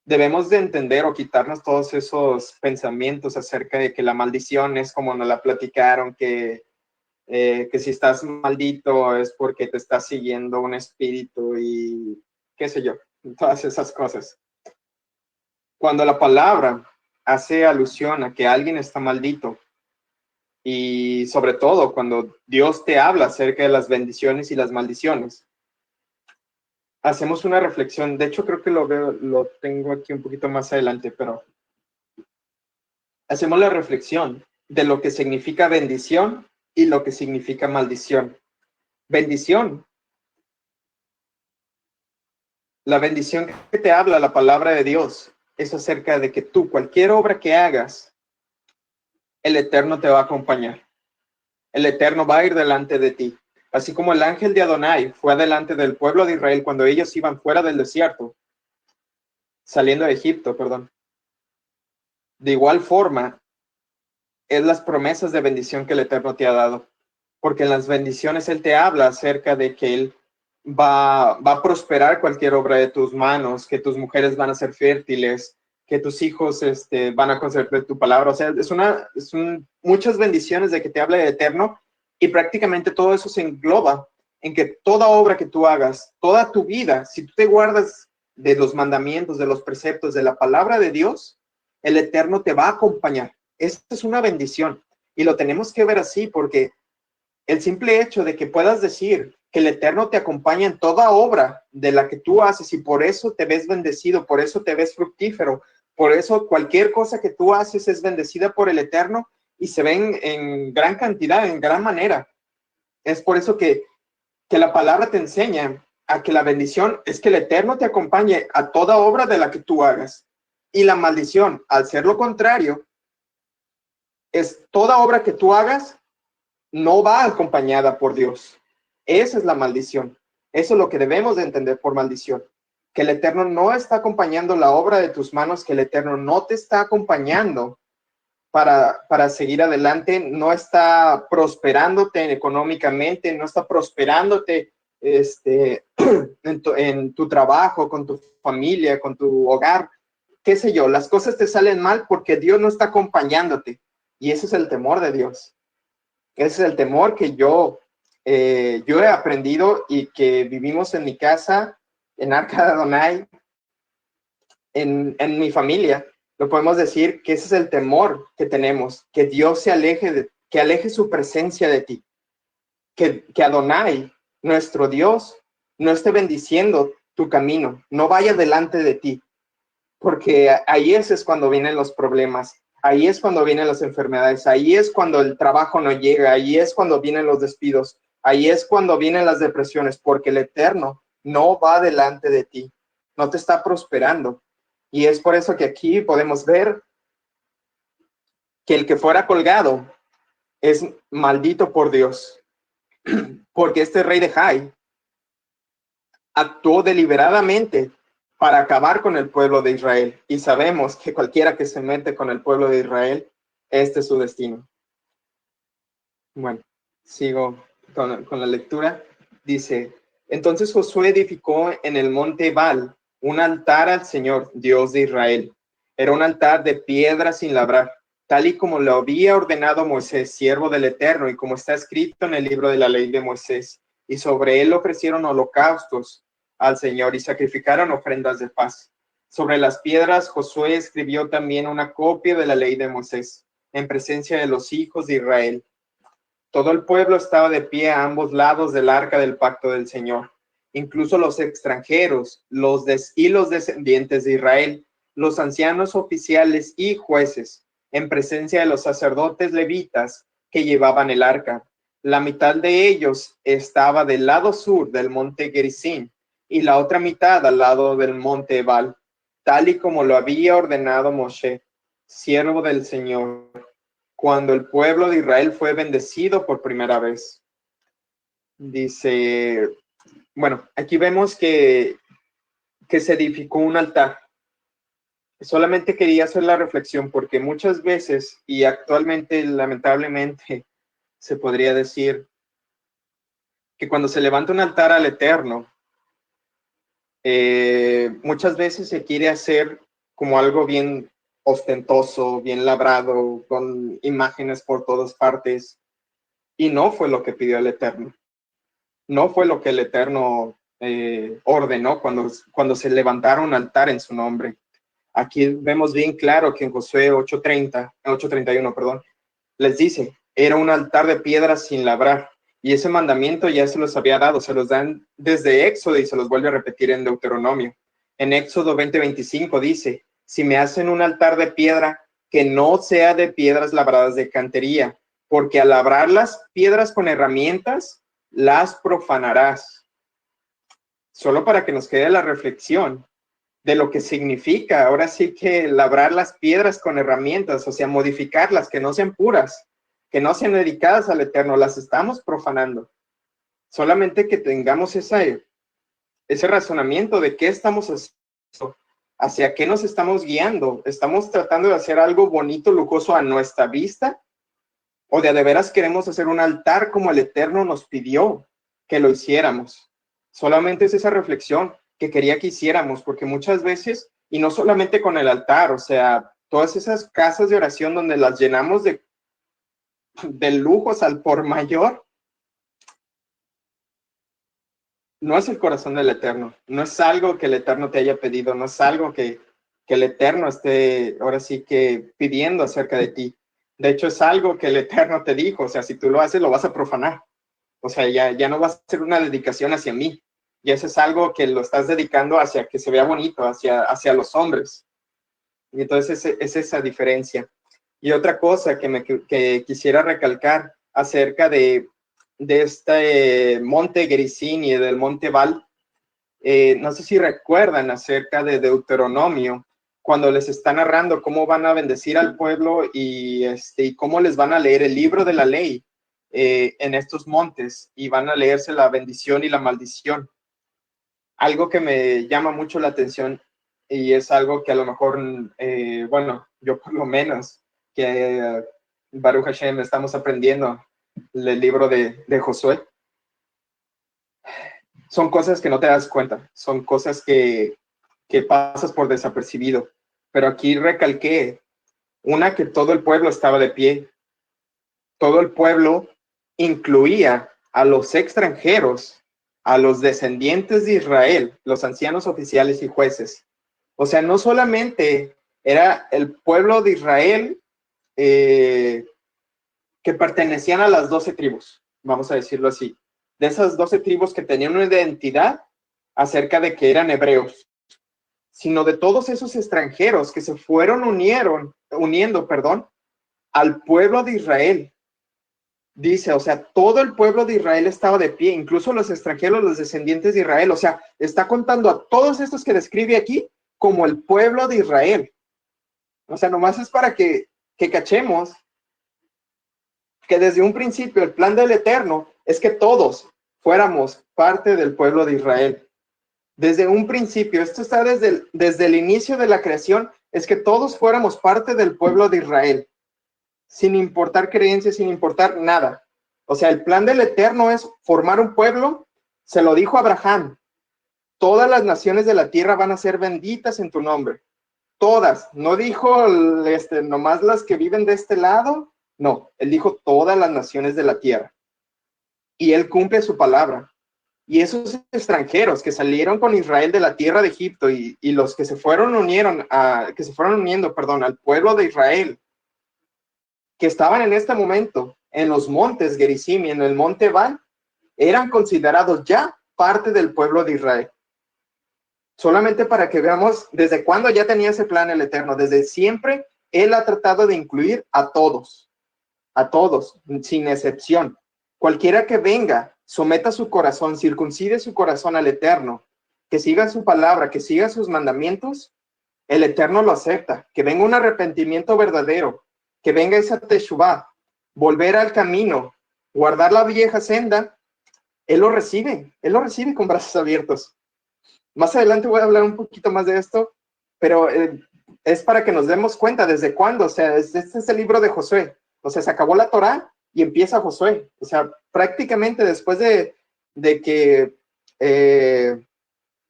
Speaker 2: Debemos de entender o quitarnos todos esos pensamientos acerca de que la maldición es como nos la platicaron, que si estás maldito es porque te está siguiendo un espíritu y qué sé yo, todas esas cosas. Cuando la palabra hace alusión a que alguien está maldito, y sobre todo cuando Dios te habla acerca de las bendiciones y las maldiciones, hacemos una reflexión. De hecho, creo que lo tengo aquí un poquito más adelante, pero hacemos la reflexión de lo que significa bendición y lo que significa maldición. Bendición. La bendición que te habla la palabra de Dios es acerca de que tú, cualquier obra que hagas, el Eterno te va a acompañar. El Eterno va a ir delante de ti. Así como el ángel de Adonai fue delante del pueblo de Israel cuando ellos iban fuera del desierto, saliendo de Egipto, perdón. De igual forma, es las promesas de bendición que el Eterno te ha dado. Porque en las bendiciones Él te habla acerca de que Él va a prosperar cualquier obra de tus manos, que tus mujeres van a ser fértiles, que tus hijos van a conceder tu palabra. O sea, son muchas bendiciones de que te habla el Eterno, y prácticamente todo eso se engloba en que toda obra que tú hagas, toda tu vida, si tú te guardas de los mandamientos, de los preceptos, de la palabra de Dios, el Eterno te va a acompañar. Esta es una bendición y lo tenemos que ver así, porque el simple hecho de que puedas decir que el Eterno te acompaña en toda obra de la que tú haces, y por eso te ves bendecido, por eso te ves fructífero, por eso cualquier cosa que tú haces es bendecida por el Eterno y se ven en gran cantidad, en gran manera. Es por eso que la palabra te enseña a que la bendición es que el Eterno te acompañe a toda obra de la que tú hagas. Y la maldición, al ser lo contrario, es toda obra que tú hagas no va acompañada por Dios. Esa es la maldición. Eso es lo que debemos de entender por maldición. Que el Eterno no está acompañando la obra de tus manos, que el Eterno no te está acompañando para seguir adelante, no está prosperándote económicamente, no está prosperándote en tu trabajo, con tu familia, con tu hogar, qué sé yo, las cosas te salen mal porque Dios no está acompañándote. Y ese es el temor de Dios. Ese es el temor que yo he aprendido y que vivimos en mi casa, en Arca de Adonai, en mi familia. Lo podemos decir que ese es el temor que tenemos, que Dios se aleje, que aleje su presencia de ti, que Adonai, nuestro Dios, no esté bendiciendo tu camino, no vaya delante de ti, porque ahí es cuando vienen los problemas, ahí es cuando vienen las enfermedades, ahí es cuando el trabajo no llega, ahí es cuando vienen los despidos, ahí es cuando vienen las depresiones, porque el Eterno no va delante de ti, no te está prosperando. Y es por eso que aquí podemos ver que el que fuera colgado es maldito por Dios, porque este rey de Jai actuó deliberadamente para acabar con el pueblo de Israel. Y sabemos que cualquiera que se mete con el pueblo de Israel, este es su destino. Bueno, sigo con la lectura. Dice, entonces Josué edificó en el monte Ebal un altar al Señor, Dios de Israel. Era un altar de piedra sin labrar, tal y como lo había ordenado Moisés, siervo del Eterno, y como está escrito en el libro de la ley de Moisés. Y sobre él ofrecieron holocaustos al Señor y sacrificaron ofrendas de paz. Sobre las piedras Josué escribió también una copia de la ley de Moisés, en presencia de los hijos de Israel. Todo el pueblo estaba de pie a ambos lados del arca del pacto del Señor, incluso los extranjeros, los descendientes de Israel, los ancianos oficiales y jueces, en presencia de los sacerdotes levitas que llevaban el arca. La mitad de ellos estaba del lado sur del monte Gerizim y la otra mitad al lado del monte Ebal, tal y como lo había ordenado Moshe, siervo del Señor, cuando el pueblo de Israel fue bendecido por primera vez. Dice, bueno, aquí vemos que se edificó un altar. Solamente quería hacer la reflexión porque muchas veces y actualmente, lamentablemente, se podría decir que cuando se levanta un altar al Eterno, muchas veces se quiere hacer como algo bien ostentoso, bien labrado, con imágenes por todas partes. Y no fue lo que pidió el Eterno. No fue lo que el Eterno ordenó cuando se levantara un altar en su nombre. Aquí vemos bien claro que en Josué 8:31, perdón, les dice, era un altar de piedras sin labrar. Y ese mandamiento ya se los había dado, se los dan desde Éxodo y se los vuelve a repetir en Deuteronomio. En Éxodo 20:25 dice, si me hacen un altar de piedra, que no sea de piedras labradas de cantería, porque al labrar las piedras con herramientas, las profanarás. Solo para que nos quede la reflexión de lo que significa, ahora sí que labrar las piedras con herramientas, o sea, modificarlas, que no sean puras, que no sean dedicadas al Eterno, las estamos profanando. Solamente que tengamos ese razonamiento de qué estamos haciendo, hacia qué nos estamos guiando. ¿Estamos tratando de hacer algo bonito, lujoso a nuestra vista? ¿O de veras queremos hacer un altar como el Eterno nos pidió que lo hiciéramos? Solamente es esa reflexión que quería que hiciéramos, porque muchas veces, y no solamente con el altar, o sea, todas esas casas de oración donde las llenamos de lujos al por mayor, no es el corazón del Eterno, no es algo que el Eterno te haya pedido, no es algo que el Eterno esté ahora sí que pidiendo acerca de ti. De hecho, es algo que el Eterno te dijo, o sea, si tú lo haces, lo vas a profanar. O sea, ya no va a ser una dedicación hacia mí. Y eso es algo que lo estás dedicando hacia que se vea bonito, hacia los hombres. Y entonces es esa diferencia. Y otra cosa que quisiera recalcar acerca de este monte Gerizim y del monte Ebal, No sé si recuerdan acerca de Deuteronomio, cuando les está narrando cómo van a bendecir al pueblo y cómo les van a leer el libro de la ley en estos montes, y van a leerse la bendición y la maldición. Algo que me llama mucho la atención, y es algo que a lo mejor, bueno, yo por lo menos, que Baruch Hashem estamos aprendiendo el libro de Josué, son cosas que no te das cuenta, son cosas que pasas por desapercibido. Pero aquí recalqué, una, que todo el pueblo estaba de pie. Todo el pueblo incluía a los extranjeros, a los descendientes de Israel, los ancianos oficiales y jueces. O sea, no solamente era el pueblo de Israel que pertenecían a las 12 tribus, vamos a decirlo así. De esas 12 tribus que tenían una identidad acerca de que eran hebreos, sino de todos esos extranjeros que se fueron uniendo al pueblo de Israel. Dice, o sea, todo el pueblo de Israel estaba de pie, incluso los extranjeros, los descendientes de Israel. O sea, está contando a todos estos que describe aquí como el pueblo de Israel. O sea, nomás es para que cachemos que desde un principio el plan del Eterno es que todos fuéramos parte del pueblo de Israel. Desde un principio, esto está desde el inicio de la creación, es que todos fuéramos parte del pueblo de Israel, sin importar creencias, sin importar nada. O sea, el plan del Eterno es formar un pueblo. Se lo dijo a Abraham: todas las naciones de la tierra van a ser benditas en tu nombre. Todas. No dijo nomás las que viven de este lado. No, él dijo todas las naciones de la tierra. Y él cumple su palabra. Y esos extranjeros que salieron con Israel de la tierra de Egipto y los que se fueron uniendo al pueblo de Israel, que estaban en este momento en los montes Gerizim y en el monte Ebal, eran considerados ya parte del pueblo de Israel. Solamente para que veamos desde cuándo ya tenía ese plan el Eterno. Desde siempre Él ha tratado de incluir a todos, sin excepción. Cualquiera que venga, someta su corazón, circuncide su corazón al Eterno, que siga su palabra, que siga sus mandamientos, el Eterno lo acepta. Que venga un arrepentimiento verdadero, que venga esa teshuvá, volver al camino, guardar la vieja senda, Él lo recibe con brazos abiertos. Más adelante voy a hablar un poquito más de esto, pero es para que nos demos cuenta desde cuándo. O sea, este es el libro de Josué. O sea, se acabó la Torá y empieza Josué. O sea, prácticamente después de que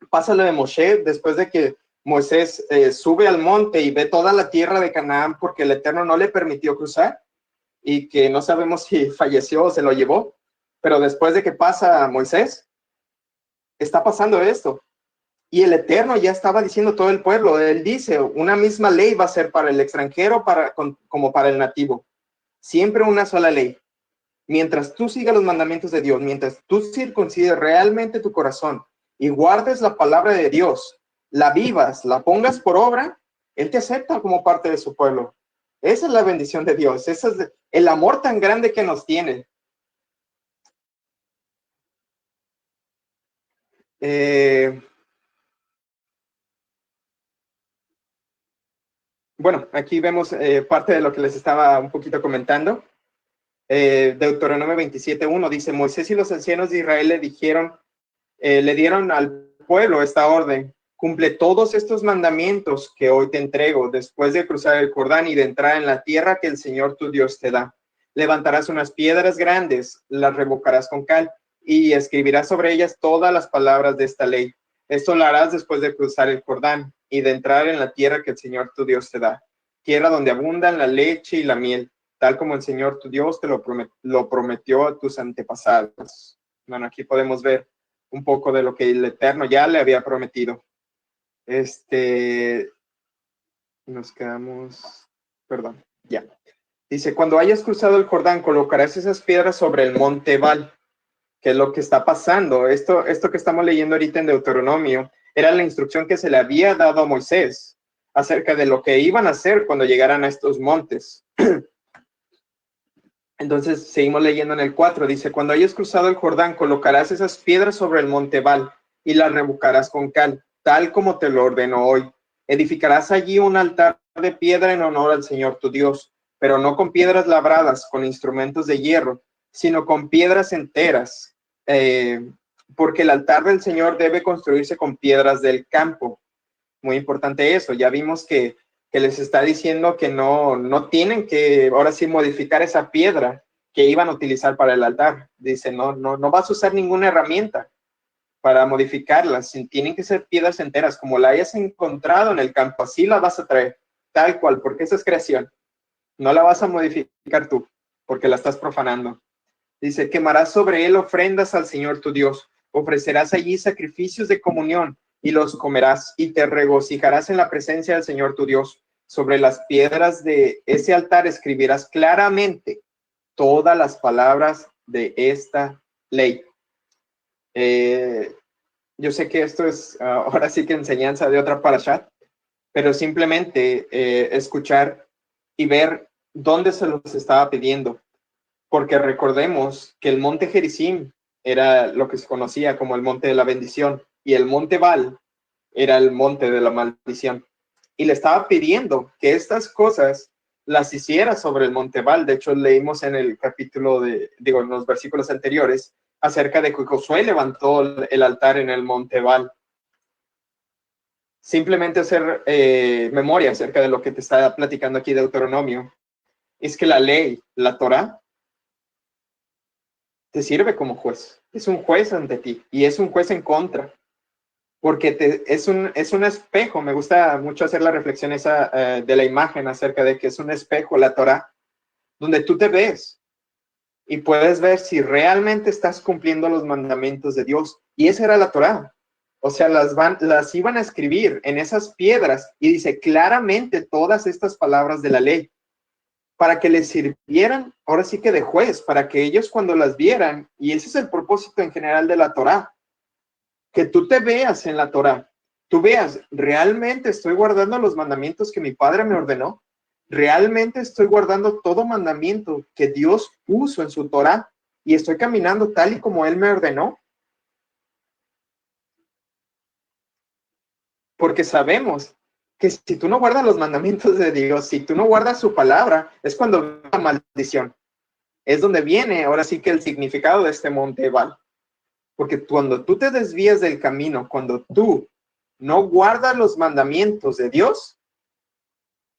Speaker 2: pasa lo de Moshe, después de que Moisés sube al monte y ve toda la tierra de Canaán porque el Eterno no le permitió cruzar, y que no sabemos si falleció o se lo llevó, pero después de que pasa Moisés, está pasando esto. Y el Eterno ya estaba diciendo todo el pueblo. Él dice, una misma ley va a ser para el extranjero como para el nativo. Siempre una sola ley. Mientras tú sigas los mandamientos de Dios, mientras tú circuncides realmente tu corazón y guardes la palabra de Dios, la vivas, la pongas por obra, Él te acepta como parte de su pueblo. Esa es la bendición de Dios. Ese es el amor tan grande que nos tiene. Bueno, aquí vemos parte de lo que les estaba un poquito comentando. Deuteronomio 27:1 dice: Moisés y los ancianos de Israel le dieron al pueblo esta orden: cumple todos estos mandamientos que hoy te entrego después de cruzar el Jordán y de entrar en la tierra que el Señor tu Dios te da. Levantarás unas piedras grandes, las revocarás con cal y escribirás sobre ellas todas las palabras de esta ley. Esto lo harás después de cruzar el Jordán y de entrar en la tierra que el Señor tu Dios te da, tierra donde abundan la leche y la miel, tal como el Señor tu Dios te lo prometió a tus antepasados. Bueno, aquí podemos ver un poco de lo que el Eterno ya le había prometido. Nos quedamos, perdón, ya. Dice: cuando hayas cruzado el Jordán, colocarás esas piedras sobre el monte Ebal, que es lo que está pasando. Esto que estamos leyendo ahorita en Deuteronomio era la instrucción que se le había dado a Moisés acerca de lo que iban a hacer cuando llegaran a estos montes. Entonces seguimos leyendo en el 4, dice: cuando hayas cruzado el Jordán, colocarás esas piedras sobre el monte Ebal, y las revocarás con cal, tal como te lo ordeno hoy. Edificarás allí un altar de piedra en honor al Señor tu Dios, pero no con piedras labradas, con instrumentos de hierro, sino con piedras enteras, porque el altar del Señor debe construirse con piedras del campo. Muy importante eso. Ya vimos que les está diciendo que no tienen que ahora sí modificar esa piedra que iban a utilizar para el altar. Dice, no vas a usar ninguna herramienta para modificarlas. Tienen que ser piedras enteras, como la hayas encontrado en el campo, así la vas a traer, tal cual, porque esa es creación. No la vas a modificar tú, porque la estás profanando. Dice, quemarás sobre él ofrendas al Señor tu Dios, ofrecerás allí sacrificios de comunión y los comerás y te regocijarás en la presencia del Señor tu Dios. Sobre las piedras de ese altar escribirás claramente todas las palabras de esta ley. Yo sé que esto es ahora sí que enseñanza de otra parashat, pero simplemente escuchar y ver dónde se los estaba pidiendo. Porque recordemos que el monte Gerizim era lo que se conocía como el monte de la bendición y el monte Baal era el monte de la maldición. Y le estaba pidiendo que estas cosas las hiciera sobre el monte Baal. De hecho, leímos en el capítulo en los versículos anteriores acerca de que Josué levantó el altar en el monte Baal. Simplemente hacer memoria acerca de lo que te está platicando aquí Deuteronomio. Es que la ley, la Torá, te sirve como juez. Es un juez ante ti y es un juez en contra. Porque es un espejo. Me gusta mucho hacer la reflexión esa de la imagen acerca de que es un espejo, la Torá, donde tú te ves y puedes ver si realmente estás cumpliendo los mandamientos de Dios. Y esa era la Torá. O sea, las iban a escribir en esas piedras y dice claramente todas estas palabras de la ley para que les sirvieran, ahora sí que de juez, para que ellos cuando las vieran, y ese es el propósito en general de la Torá, que tú te veas en la Torá, tú veas, realmente estoy guardando los mandamientos que mi padre me ordenó, realmente estoy guardando todo mandamiento que Dios puso en su Torá, y estoy caminando tal y como Él me ordenó. Porque sabemos que si tú no guardas los mandamientos de Dios, si tú no guardas su palabra, es cuando viene la maldición. Es donde viene ahora sí que el significado de este monte Baal. Porque cuando tú te desvías del camino, cuando tú no guardas los mandamientos de Dios,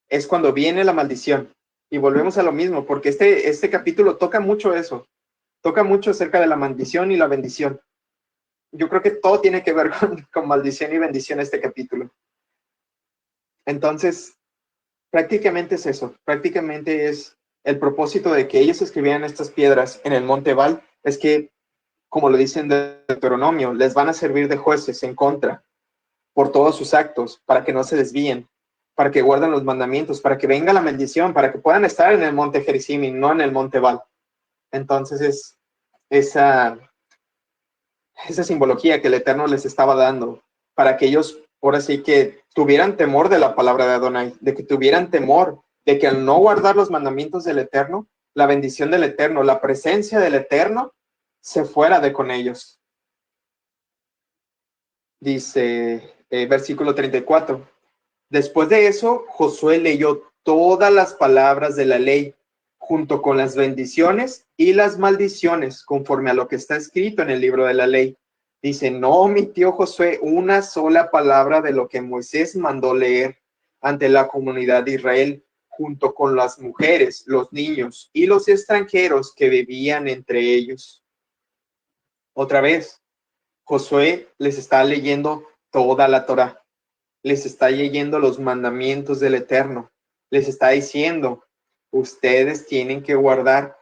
Speaker 2: es cuando viene la maldición. Y volvemos a lo mismo, porque este capítulo toca mucho eso. Toca mucho acerca de la maldición y la bendición. Yo creo que todo tiene que ver con maldición y bendición este capítulo. Entonces, prácticamente es eso. Prácticamente es el propósito de que ellos escribieran estas piedras en el monte Baal, es que, como lo dicen de Deuteronomio, les van a servir de jueces en contra por todos sus actos, para que no se desvíen, para que guarden los mandamientos, para que venga la bendición, para que puedan estar en el monte Gerizim y no en el monte Baal. Entonces es esa simbología que el Eterno les estaba dando, para que ellos ahora sí que tuvieran temor de la palabra de Adonai, de que tuvieran temor de que al no guardar los mandamientos del Eterno, la bendición del Eterno, la presencia del Eterno, se fuera de con ellos. Dice versículo 34. Después de eso, Josué leyó todas las palabras de la ley, junto con las bendiciones y las maldiciones, conforme a lo que está escrito en el libro de la ley. Dice, no omitió Josué una sola palabra de lo que Moisés mandó leer ante la comunidad de Israel, junto con las mujeres, los niños y los extranjeros que vivían entre ellos. Otra vez, Josué les está leyendo toda la Torá, les está leyendo los mandamientos del Eterno, les está diciendo, ustedes tienen que guardar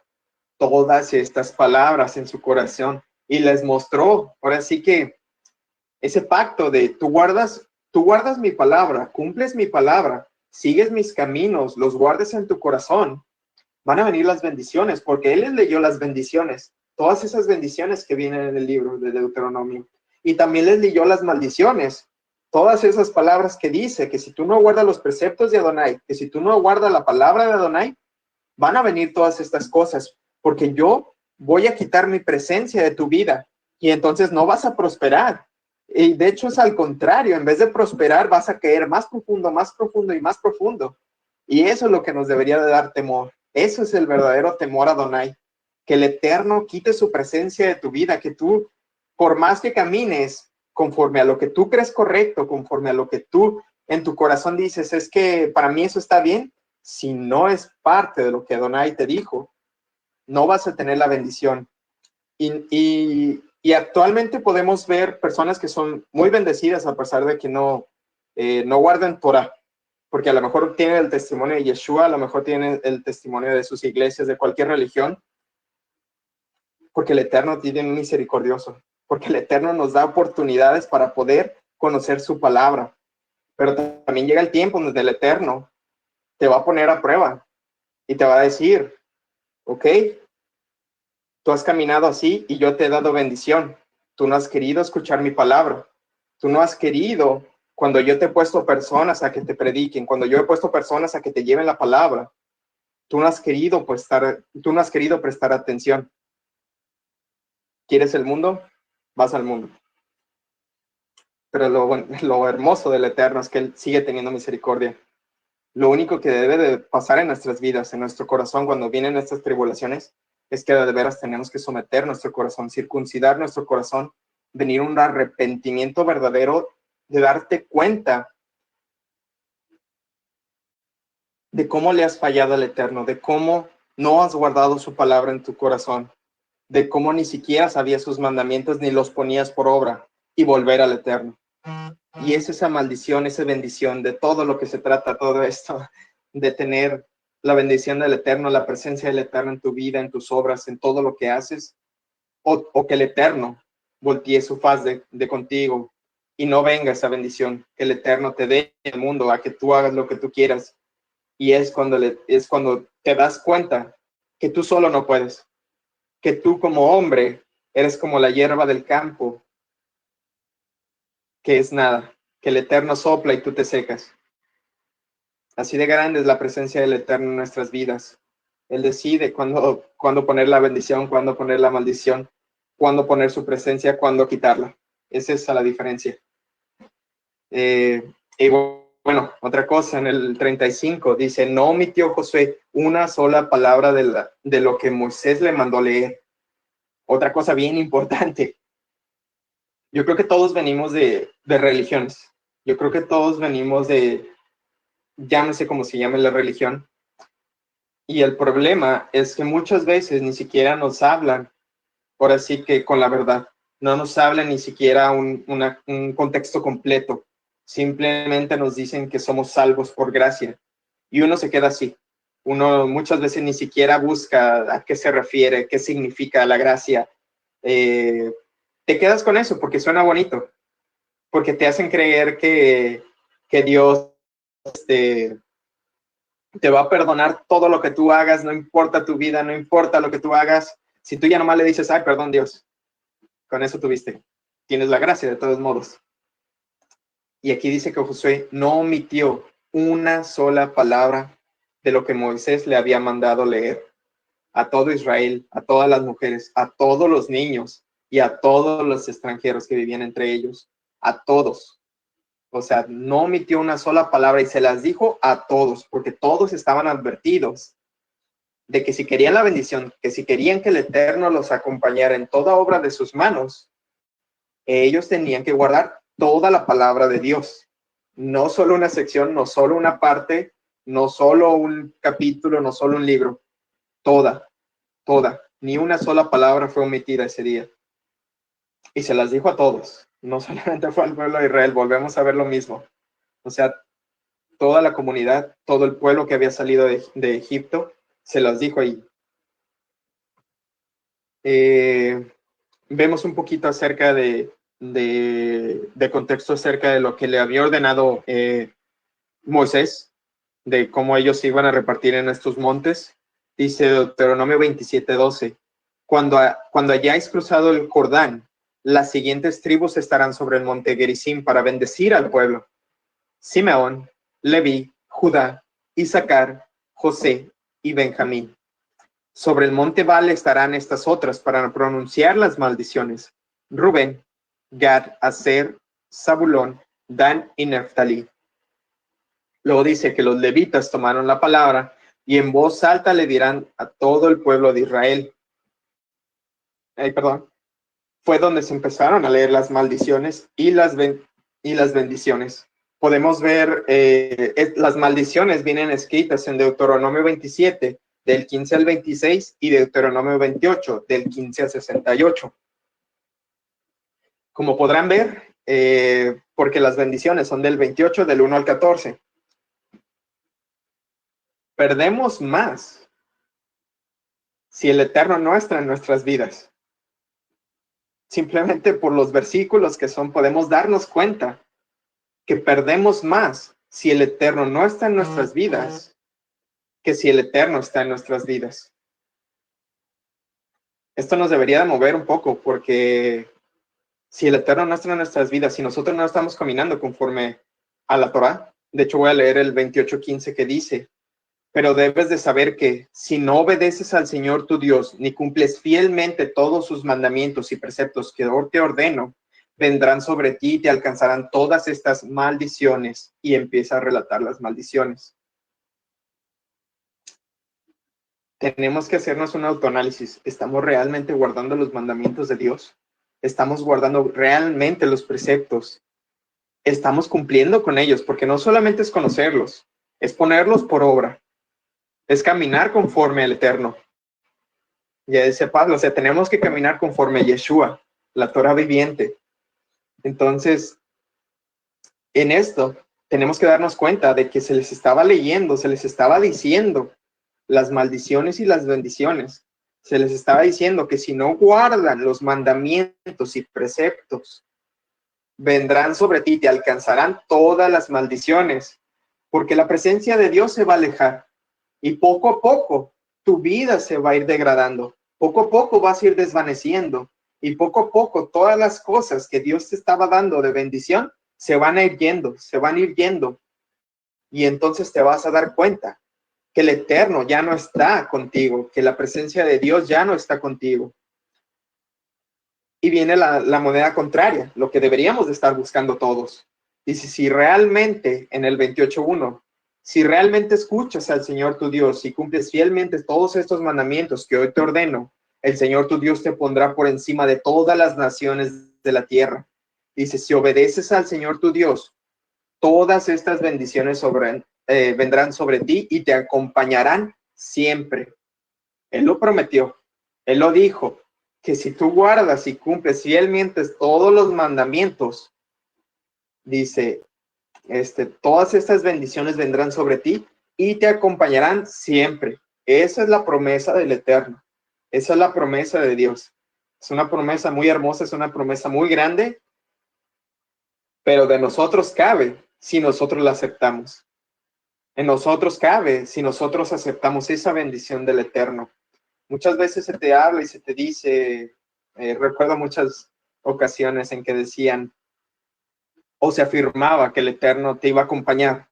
Speaker 2: todas estas palabras en su corazón, y les mostró, ahora sí que ese pacto de tú guardas mi palabra, cumples mi palabra, sigues mis caminos, los guardes en tu corazón, van a venir las bendiciones, porque él les leyó las bendiciones, todas esas bendiciones que vienen en el libro de Deuteronomio, y también les leyó las maldiciones, todas esas palabras que dice, que si tú no guardas los preceptos de Adonai, que si tú no guardas la palabra de Adonai, van a venir todas estas cosas, porque yo voy a quitar mi presencia de tu vida, y entonces no vas a prosperar, Y de hecho es al contrario, en vez de prosperar vas a caer más profundo y más profundo. Y eso es lo que nos debería de dar temor. Eso es el verdadero temor a Adonai. Que el Eterno quite su presencia de tu vida, que tú, por más que camines conforme a lo que tú crees correcto, conforme a lo que tú en tu corazón dices, es que para mí eso está bien, si no es parte de lo que Adonai te dijo, no vas a tener la bendición. Y actualmente podemos ver personas que son muy bendecidas a pesar de que no guardan Torah, porque a lo mejor tienen el testimonio de Yeshua, a lo mejor tienen el testimonio de sus iglesias, de cualquier religión, porque el Eterno tiene un misericordioso, porque el Eterno nos da oportunidades para poder conocer su palabra, pero también llega el tiempo donde el Eterno te va a poner a prueba y te va a decir, ok, tú has caminado así y yo te he dado bendición. Tú no has querido escuchar mi palabra. Tú no has querido, cuando yo te he puesto personas a que te prediquen, cuando yo he puesto personas a que te lleven la palabra, tú no has querido prestar atención. ¿Quieres el mundo? Vas al mundo. Pero lo hermoso del Eterno es que Él sigue teniendo misericordia. Lo único que debe de pasar en nuestras vidas, en nuestro corazón, cuando vienen estas tribulaciones, es que de veras tenemos que someter nuestro corazón, circuncidar nuestro corazón, venir un arrepentimiento verdadero, de darte cuenta de cómo le has fallado al Eterno, de cómo no has guardado su palabra en tu corazón, de cómo ni siquiera sabías sus mandamientos ni los ponías por obra, y volver al Eterno. Y es esa maldición, esa bendición, de todo lo que se trata, todo esto, de tener la bendición del Eterno, la presencia del Eterno en tu vida, en tus obras, en todo lo que haces, o que el Eterno voltee su faz de contigo y no venga esa bendición, que el Eterno te dé el mundo, a que tú hagas lo que tú quieras. Y es cuando te das cuenta que tú solo no puedes, que tú como hombre eres como la hierba del campo, que es nada, que el Eterno sopla y tú te secas. Así de grande es la presencia del Eterno en nuestras vidas. Él decide cuándo poner la bendición, cuándo poner la maldición, cuándo poner su presencia, cuándo quitarla. Esa es la diferencia. Y bueno, otra cosa, en el 35 dice, no omitió Josué una sola palabra de lo que Moisés le mandó leer. Otra cosa bien importante. Yo creo que todos venimos de religiones. Yo creo que todos venimos llámese como se llame la religión. Y el problema es que muchas veces ni siquiera nos hablan, ahora sí que con la verdad, no nos hablan ni siquiera un contexto completo. Simplemente nos dicen que somos salvos por gracia. Y uno se queda así. Uno muchas veces ni siquiera busca a qué se refiere, qué significa la gracia. Te quedas con eso porque suena bonito, porque te hacen creer que Dios te va a perdonar todo lo que tú hagas, no importa tu vida, no importa lo que tú hagas. Si tú ya nomás le dices, ay, perdón Dios, con eso tienes la gracia de todos modos. Y aquí dice que Josué no omitió una sola palabra de lo que Moisés le había mandado leer a todo Israel, a todas las mujeres, a todos los niños y a todos los extranjeros que vivían entre ellos, a todos. O sea, no omitió una sola palabra y se las dijo a todos, porque todos estaban advertidos de que si querían la bendición, que si querían que el Eterno los acompañara en toda obra de sus manos, ellos tenían que guardar toda la palabra de Dios. No solo una sección, no solo una parte, no solo un capítulo, no solo un libro. Toda. Ni una sola palabra fue omitida ese día. Y se las dijo a todos. No solamente fue al pueblo de Israel, volvemos a ver lo mismo. O sea, toda la comunidad, todo el pueblo que había salido de Egipto, se las dijo ahí. Vemos un poquito acerca de contexto acerca de lo que le había ordenado Moisés, de cómo ellos se iban a repartir en estos montes. Dice Deuteronomio 27:12, cuando hayáis cruzado el Jordán, las siguientes tribus estarán sobre el monte Gerizim para bendecir al pueblo: Simeón, Leví, Judá, Isaacar, José y Benjamín. Sobre el monte Baal estarán estas otras para pronunciar las maldiciones: Rubén, Gad, Aser, Zabulón, Dan y Neftalí. Luego dice que los levitas tomaron la palabra y en voz alta le dirán a todo el pueblo de Israel. Fue donde se empezaron a leer las maldiciones y las bendiciones. Podemos ver, las maldiciones vienen escritas en Deuteronomio 27, del 15 al 26, y Deuteronomio 28, del 15 al 68. Como podrán ver, porque las bendiciones son del 28, del 1 al 14. Perdemos más si el Eterno no está en nuestras vidas. Simplemente por los versículos que son, podemos darnos cuenta que perdemos más si el Eterno no está en nuestras vidas que si el Eterno está en nuestras vidas. Esto nos debería de mover un poco, porque si el Eterno no está en nuestras vidas, si nosotros no estamos caminando conforme a la Torá, de hecho voy a leer el 28:15 que dice: pero debes de saber que si no obedeces al Señor tu Dios, ni cumples fielmente todos sus mandamientos y preceptos que hoy te ordeno, vendrán sobre ti y te alcanzarán todas estas maldiciones. Y empieza a relatar las maldiciones. Tenemos que hacernos un autoanálisis. ¿Estamos realmente guardando los mandamientos de Dios? ¿Estamos guardando realmente los preceptos? ¿Estamos cumpliendo con ellos? Porque no solamente es conocerlos, es ponerlos por obra. Es caminar conforme al Eterno. Ya dice Pablo, o sea, tenemos que caminar conforme a Yeshua, la Torah viviente. Entonces, en esto, tenemos que darnos cuenta de que se les estaba leyendo, se les estaba diciendo las maldiciones y las bendiciones. Se les estaba diciendo que si no guardan los mandamientos y preceptos, vendrán sobre ti y te alcanzarán todas las maldiciones, porque la presencia de Dios se va a alejar. Y poco a poco tu vida se va a ir degradando, poco a poco vas a ir desvaneciendo, y poco a poco todas las cosas que Dios te estaba dando de bendición se van a ir yendo, y entonces te vas a dar cuenta que el Eterno ya no está contigo, que la presencia de Dios ya no está contigo. Y viene la moneda contraria, lo que deberíamos de estar buscando todos. Dice, si realmente, en el 28:1, si realmente escuchas al Señor tu Dios y cumples fielmente todos estos mandamientos que hoy te ordeno, el Señor tu Dios te pondrá por encima de todas las naciones de la tierra. Dice, si obedeces al Señor tu Dios, todas estas bendiciones vendrán sobre ti y te acompañarán siempre. Él lo prometió, Él lo dijo, que si tú guardas y cumples fielmente todos los mandamientos, dice, todas estas bendiciones vendrán sobre ti y te acompañarán siempre. Esa es la promesa del Eterno. Esa es la promesa de Dios. Es una promesa muy hermosa, es una promesa muy grande, pero de nosotros cabe si nosotros la aceptamos. En nosotros cabe si nosotros aceptamos esa bendición del Eterno. Muchas veces se te habla y se te dice, recuerdo muchas ocasiones en que decían, o se afirmaba que el Eterno te iba a acompañar,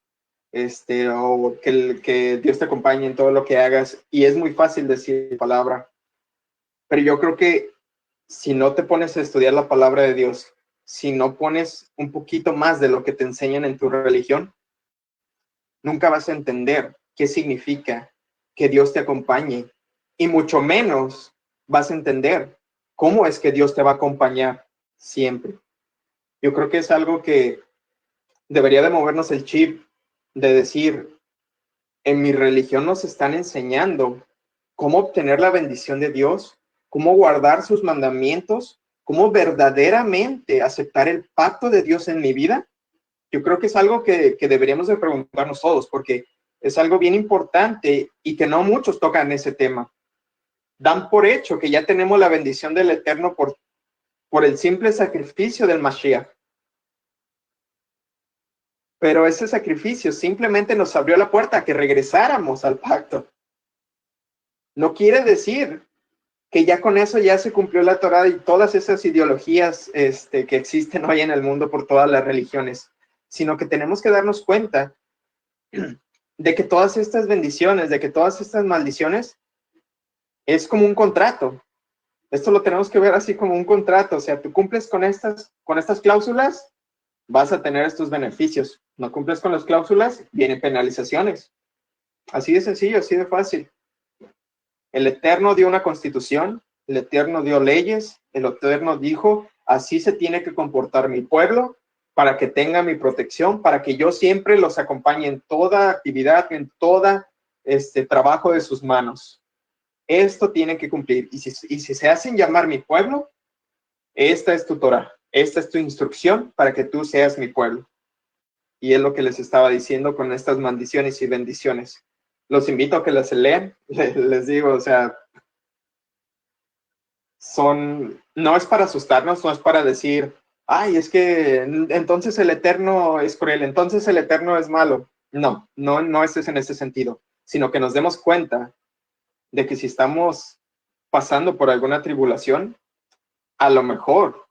Speaker 2: o que Dios te acompañe en todo lo que hagas, y es muy fácil decir la palabra, pero yo creo que si no te pones a estudiar la palabra de Dios, si no pones un poquito más de lo que te enseñan en tu religión, nunca vas a entender qué significa que Dios te acompañe, y mucho menos vas a entender cómo es que Dios te va a acompañar siempre. Yo creo que es algo que debería de movernos el chip de decir, en mi religión nos están enseñando cómo obtener la bendición de Dios, cómo guardar sus mandamientos, cómo verdaderamente aceptar el pacto de Dios en mi vida. Yo creo que es algo que deberíamos de preguntarnos todos, porque es algo bien importante y que no muchos tocan ese tema. Dan por hecho que ya tenemos la bendición del Eterno por el simple sacrificio del Mashiach. Pero ese sacrificio simplemente nos abrió la puerta a que regresáramos al pacto. No quiere decir que ya con eso ya se cumplió la Torá y todas esas ideologías que existen hoy en el mundo por todas las religiones, sino que tenemos que darnos cuenta de que todas estas bendiciones, de que todas estas maldiciones, es como un contrato. Esto lo tenemos que ver así como un contrato. O sea, tú cumples con estas cláusulas vas a tener estos beneficios. No cumples con las cláusulas, vienen penalizaciones. Así de sencillo, así de fácil. El Eterno dio una constitución, el Eterno dio leyes, el Eterno dijo, así se tiene que comportar mi pueblo para que tenga mi protección, para que yo siempre los acompañe en toda actividad, en todo trabajo de sus manos. Esto tiene que cumplir. Y si se hacen llamar mi pueblo, esta es tu Torah, esta es tu instrucción para que tú seas mi pueblo. Y es lo que les estaba diciendo con estas maldiciones y bendiciones. Los invito a que las lean. Les digo, o sea, no es para asustarnos, no es para decir, ay, es que entonces el Eterno es cruel, entonces el Eterno es malo. No es en ese sentido, sino que nos demos cuenta de que si estamos pasando por alguna tribulación, a lo mejor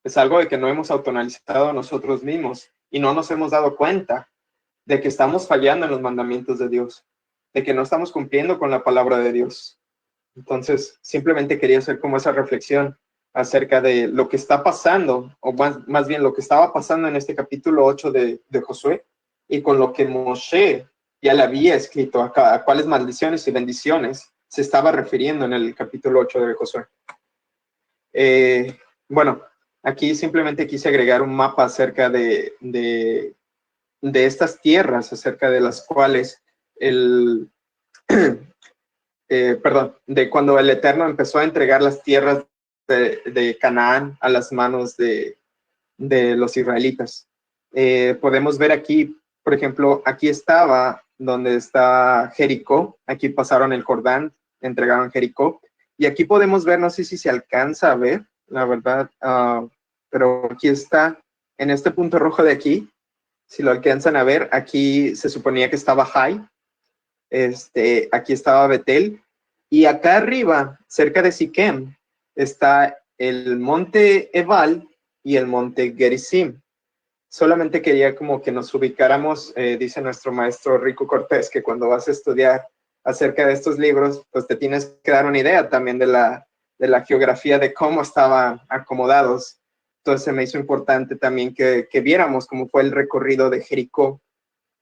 Speaker 2: es algo de que no hemos autoanalizado nosotros mismos y no nos hemos dado cuenta de que estamos fallando en los mandamientos de Dios, de que no estamos cumpliendo con la palabra de Dios. Entonces, simplemente quería hacer como esa reflexión acerca de lo que está pasando, o más bien lo que estaba pasando en este capítulo 8 de Josué, y con lo que Moshe ya le había escrito acá, a cuáles maldiciones y bendiciones se estaba refiriendo en el capítulo 8 de Josué. Bueno, aquí simplemente quise agregar un mapa acerca de estas tierras, acerca de las cuales de cuando el Eterno empezó a entregar las tierras de Canaán a las manos de los israelitas. Podemos ver aquí, por ejemplo, aquí estaba donde está Jericó, aquí pasaron el Jordán, entregaron Jericó, y aquí podemos ver, no sé si se alcanza a ver, la verdad, pero aquí está, en este punto rojo de aquí, si lo alcanzan a ver, aquí se suponía que estaba Jai, aquí estaba Betel, y acá arriba, cerca de Siquem, está el monte Ebal y el monte Gerizim. Solamente quería como que nos ubicáramos, dice nuestro maestro Rico Cortés, que cuando vas a estudiar acerca de estos libros, pues te tienes que dar una idea también de la geografía, de cómo estaban acomodados. Entonces me hizo importante también que viéramos cómo fue el recorrido de Jericó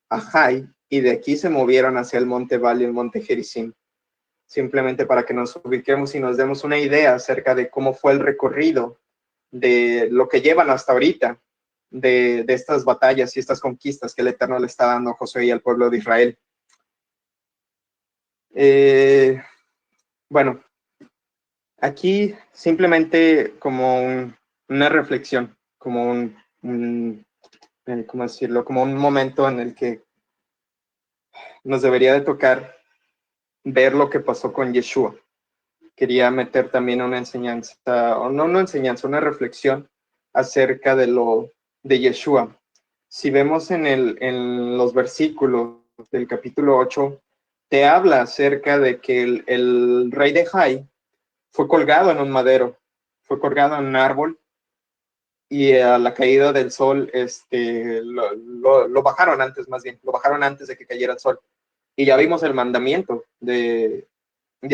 Speaker 2: a Jai, y de aquí se movieron hacia el monte Ebal y el monte Gerizim. Simplemente para que nos ubiquemos y nos demos una idea acerca de cómo fue el recorrido de lo que llevan hasta ahorita, de estas batallas y estas conquistas que el Eterno le está dando a Josué y al pueblo de Israel. Bueno, aquí simplemente como una reflexión, como ¿cómo decirlo? Como un momento en el que nos debería de tocar ver lo que pasó con Yeshua. Quería meter también una enseñanza, o no una enseñanza, una reflexión acerca de Yeshua. Si vemos en los versículos del capítulo 8, te habla acerca de que el rey de Jai fue colgado en un madero, fue colgado en un árbol, y a la caída del sol lo bajaron antes, más bien, lo bajaron antes de que cayera el sol. Y ya vimos el mandamiento de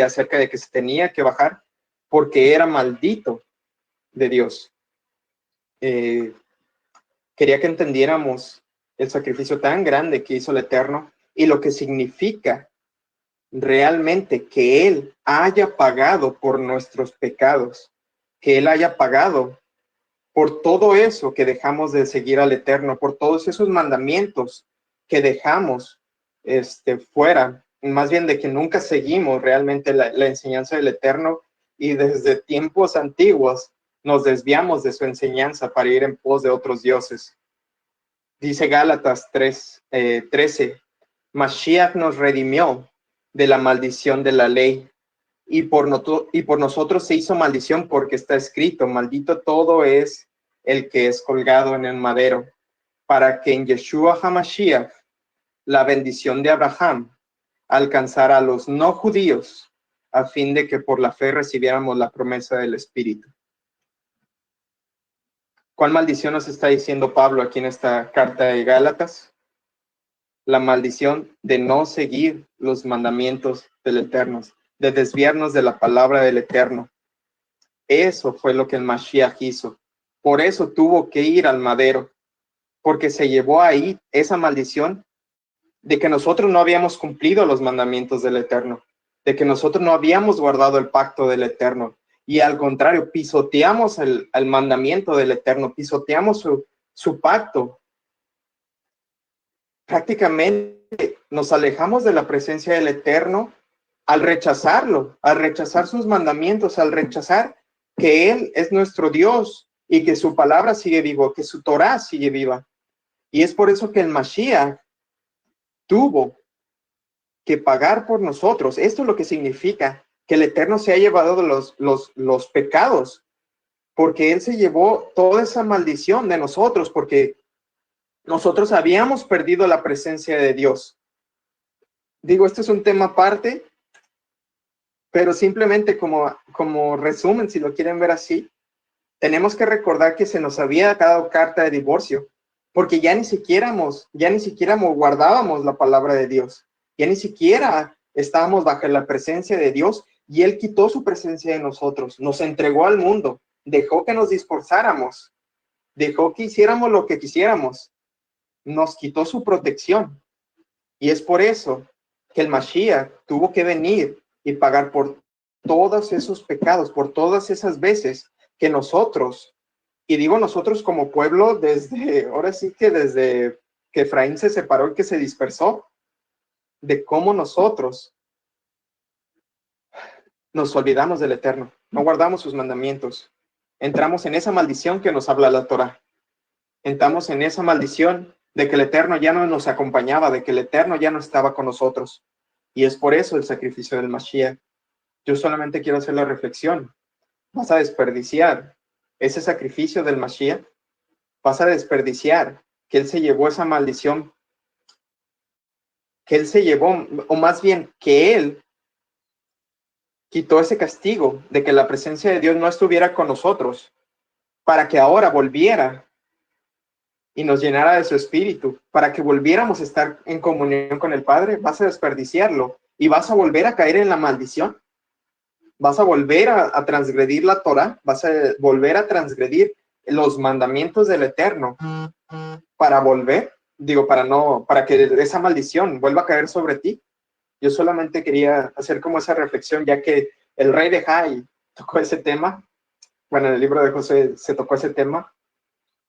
Speaker 2: acerca de que se tenía que bajar porque era maldito de Dios. Quería que entendiéramos el sacrificio tan grande que hizo el Eterno y lo que significa realmente que Él haya pagado por nuestros pecados, que Él haya pagado por todo eso que dejamos de seguir al Eterno, por todos esos mandamientos que dejamos fuera, más bien de que nunca seguimos realmente la enseñanza del Eterno, y desde tiempos antiguos nos desviamos de su enseñanza para ir en pos de otros dioses. Dice Gálatas 13, Mashiach nos redimió de la maldición de la ley, y por nosotros se hizo maldición, porque está escrito, maldito todo es el que es colgado en el madero, para que en Yeshua HaMashiach la bendición de Abraham alcanzara a los no judíos, a fin de que por la fe recibiéramos la promesa del Espíritu. ¿Cuál maldición nos está diciendo Pablo aquí en esta carta de Gálatas? La maldición de no seguir los mandamientos del Eterno, de desviarnos de la palabra del Eterno. Eso fue lo que el Mashiach hizo. Por eso tuvo que ir al madero, porque se llevó ahí esa maldición de que nosotros no habíamos cumplido los mandamientos del Eterno, de que nosotros no habíamos guardado el pacto del Eterno, y al contrario, pisoteamos el mandamiento del Eterno, pisoteamos su pacto. Prácticamente nos alejamos de la presencia del Eterno al rechazarlo, al rechazar sus mandamientos, al rechazar que Él es nuestro Dios y que su palabra sigue vivo, que su Torah sigue viva. Y es por eso que el Mashiach tuvo que pagar por nosotros. Esto es lo que significa que el Eterno se ha llevado los pecados, porque Él se llevó toda esa maldición de nosotros, porque nosotros habíamos perdido la presencia de Dios. Digo, esto es un tema aparte, pero simplemente como resumen, si lo quieren ver así, tenemos que recordar que se nos había dado carta de divorcio, porque ya ni siquiera guardábamos la palabra de Dios, ya ni siquiera estábamos bajo la presencia de Dios, y Él quitó su presencia de nosotros, nos entregó al mundo, dejó que nos dispersáramos, dejó que hiciéramos lo que quisiéramos, nos quitó su protección. Y es por eso que el Mashiach tuvo que venir y pagar por todos esos pecados, por todas esas veces que nosotros, y digo nosotros como pueblo, ahora sí que desde que Efraín se separó y que se dispersó, de cómo nosotros nos olvidamos del Eterno, no guardamos sus mandamientos, entramos en esa maldición que nos habla la Torah, entramos en esa maldición de que el Eterno ya no nos acompañaba, de que el Eterno ya no estaba con nosotros, y es por eso el sacrificio del Mashiach. Yo solamente quiero hacer la reflexión, vas a desperdiciar ese sacrificio del Mashiach, vas a desperdiciar que Él se llevó esa maldición, que Él se llevó, o más bien que Él quitó ese castigo de que la presencia de Dios no estuviera con nosotros, para que ahora volviera y nos llenara de su espíritu, para que volviéramos a estar en comunión con el Padre. Vas a desperdiciarlo y vas a volver a caer en la maldición. Vas a volver a transgredir la Torah, vas a volver a transgredir los mandamientos del Eterno para que esa maldición vuelva a caer sobre ti. Yo solamente quería hacer como esa reflexión, ya que el rey de Jai tocó ese tema. Bueno, en el libro de Josué se tocó ese tema,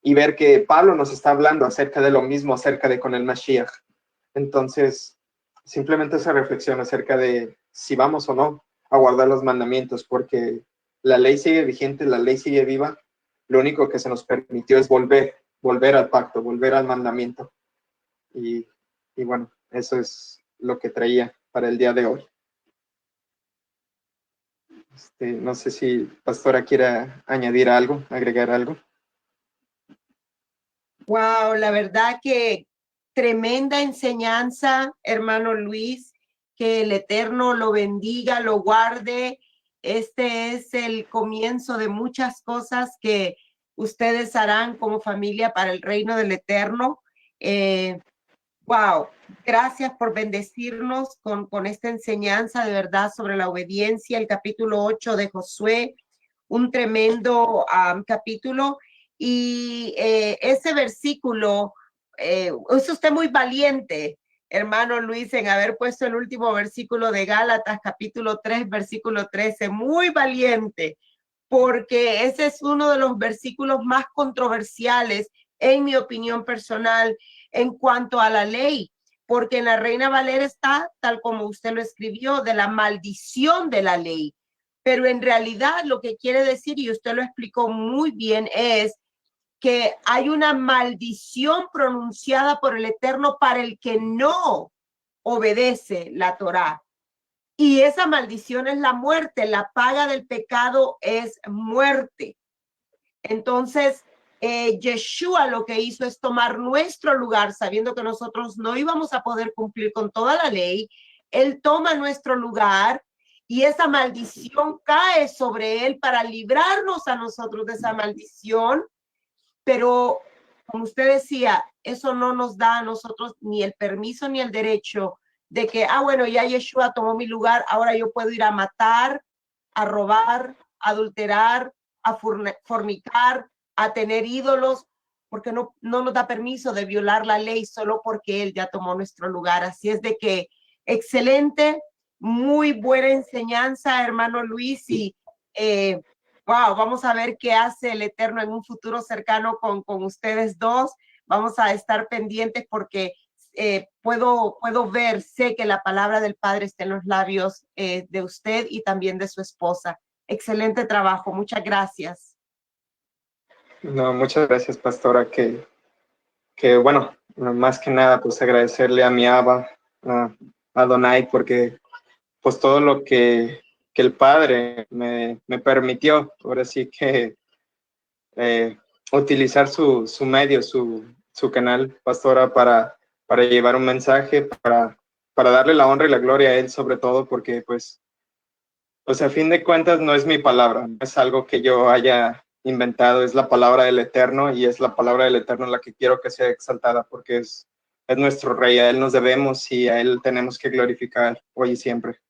Speaker 2: y ver que Pablo nos está hablando acerca de lo mismo, acerca de con el Mashiach. Entonces, simplemente esa reflexión acerca de si vamos o no a guardar los mandamientos, porque la ley sigue vigente, la ley sigue viva. Lo único que se nos permitió es volver al pacto, volver al mandamiento. Y bueno, eso es lo que traía para el día de hoy. No sé si Pastora quiera añadir algo, agregar algo.
Speaker 1: Wow, la verdad que tremenda enseñanza, hermano Luis, que el Eterno lo bendiga, lo guarde. Este es el comienzo de muchas cosas que ustedes harán como familia para el reino del Eterno. Wow, gracias por bendecirnos con esta enseñanza de verdad sobre la obediencia, el capítulo 8 de Josué, un tremendo capítulo. Y ese versículo, es usted muy valiente, hermano Luis, en haber puesto el último versículo de Gálatas, capítulo 3, versículo 13, muy valiente, porque ese es uno de los versículos más controversiales, en mi opinión personal, en cuanto a la ley, porque en la Reina Valera está, tal como usted lo escribió, de la maldición de la ley. Pero en realidad lo que quiere decir, y usted lo explicó muy bien, es que hay una maldición pronunciada por el Eterno para el que no obedece la Torá. Y esa maldición es la muerte, la paga del pecado es muerte. Entonces, Yeshua lo que hizo es tomar nuestro lugar, sabiendo que nosotros no íbamos a poder cumplir con toda la ley. Él toma nuestro lugar y esa maldición cae sobre él para librarnos a nosotros de esa maldición. Pero, como usted decía, eso no nos da a nosotros ni el permiso ni el derecho de que, bueno, ya Yeshua tomó mi lugar, ahora yo puedo ir a matar, a robar, a adulterar, a fornicar, a tener ídolos. porque no nos da permiso de violar la ley solo porque Él ya tomó nuestro lugar. Así es de que, excelente, muy buena enseñanza, hermano Luis, y wow, vamos a ver qué hace el Eterno en un futuro cercano con ustedes dos. Vamos a estar pendientes porque puedo ver, sé que la palabra del Padre está en los labios de usted y también de su esposa. Excelente trabajo, muchas gracias.
Speaker 2: No, muchas gracias, pastora, bueno, más que nada, pues agradecerle a mi Abba, a Adonai, porque pues todo lo que el Padre me permitió, ahora sí que utilizar su medio, su canal, pastora, para llevar un mensaje, para darle la honra y la gloria a Él sobre todo, porque pues a fin de cuentas no es mi palabra, no es algo que yo haya inventado, es la palabra del Eterno y es la palabra del Eterno la que quiero que sea exaltada porque es nuestro Rey, a Él nos debemos y a Él tenemos que glorificar hoy y siempre.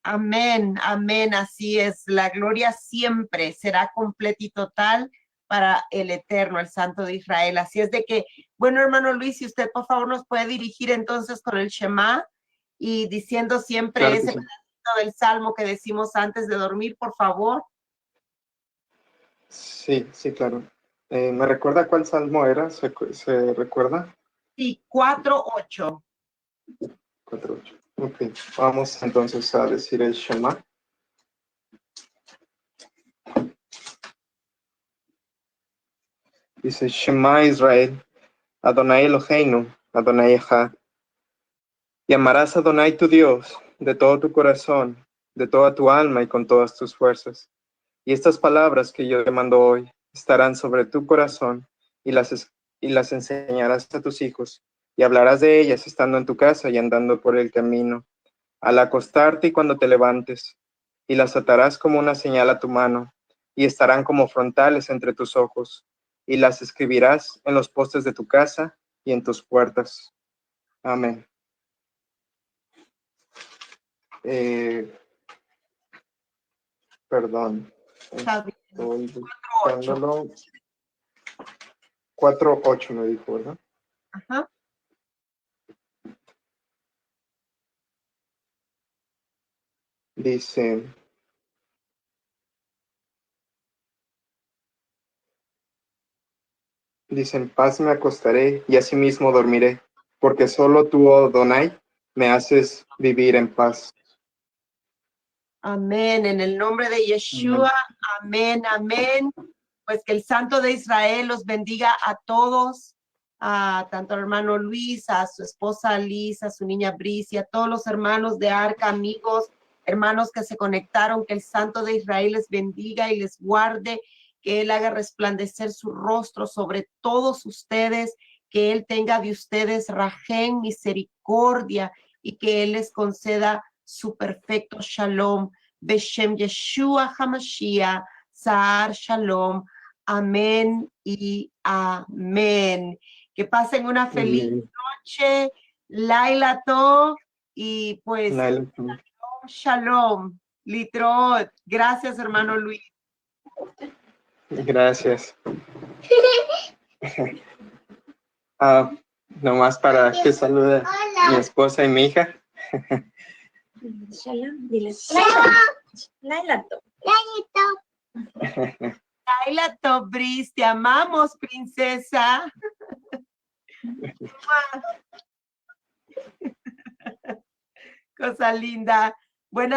Speaker 1: Amén, amén, así es. La gloria siempre será completa y total para el Eterno, el Santo de Israel. Así es de que, bueno, hermano Luis, si usted por favor nos puede dirigir entonces con el Shema y diciendo siempre
Speaker 2: Claro
Speaker 1: ese
Speaker 2: sí.
Speaker 1: pedacito del Salmo que decimos antes de dormir, por favor.
Speaker 2: Sí, sí, claro. ¿Me recuerda cuál salmo era? ¿Se recuerda?
Speaker 1: Sí, 4:8.
Speaker 2: 4:8. Ok, vamos entonces a decir el Shema. Dice, Shema Israel, Adonai Eloheinu, Adonai Echad. Y amarás a Adonai tu Dios de todo tu corazón, de toda tu alma y con todas tus fuerzas. Y estas palabras que yo te mando hoy estarán sobre tu corazón y las enseñarás a tus hijos y hablarás de ellas estando en tu casa y andando por el camino, al acostarte y cuando te levantes, y las atarás como una señal a tu mano y estarán como frontales entre tus ojos y las escribirás en los postes de tu casa y en tus puertas. Amén. Perdón. Estoy buscándolo. 4:8 me dijo, ¿verdad?
Speaker 1: Ajá.
Speaker 2: Dice, en paz me acostaré y asimismo dormiré, porque solo tú, oh Adonai, me haces vivir en paz.
Speaker 1: Amén, en el nombre de Yeshua, amén, amén. Pues que el Santo de Israel los bendiga a todos, a tanto al hermano Luis, a su esposa Liz, a su niña Bricia, a todos los hermanos de Arca, amigos, hermanos que se conectaron, que el Santo de Israel les bendiga y les guarde, que Él haga resplandecer su rostro sobre todos ustedes, que Él tenga de ustedes rajén, misericordia, y que Él les conceda su perfecto shalom. Beshem Yeshua HaMashiach, Sar Shalom. Amén y amén. Que pasen una feliz noche, Laila Tov, y pues shalom, shalom, Litrot. Gracias, hermano Luis.
Speaker 2: Gracias. Nomás para que salude a mi esposa y mi hija.
Speaker 3: Shalom, dile. Laila Tov.
Speaker 1: Laila Tov, Bris, te amamos, princesa. Cosa linda. Buenas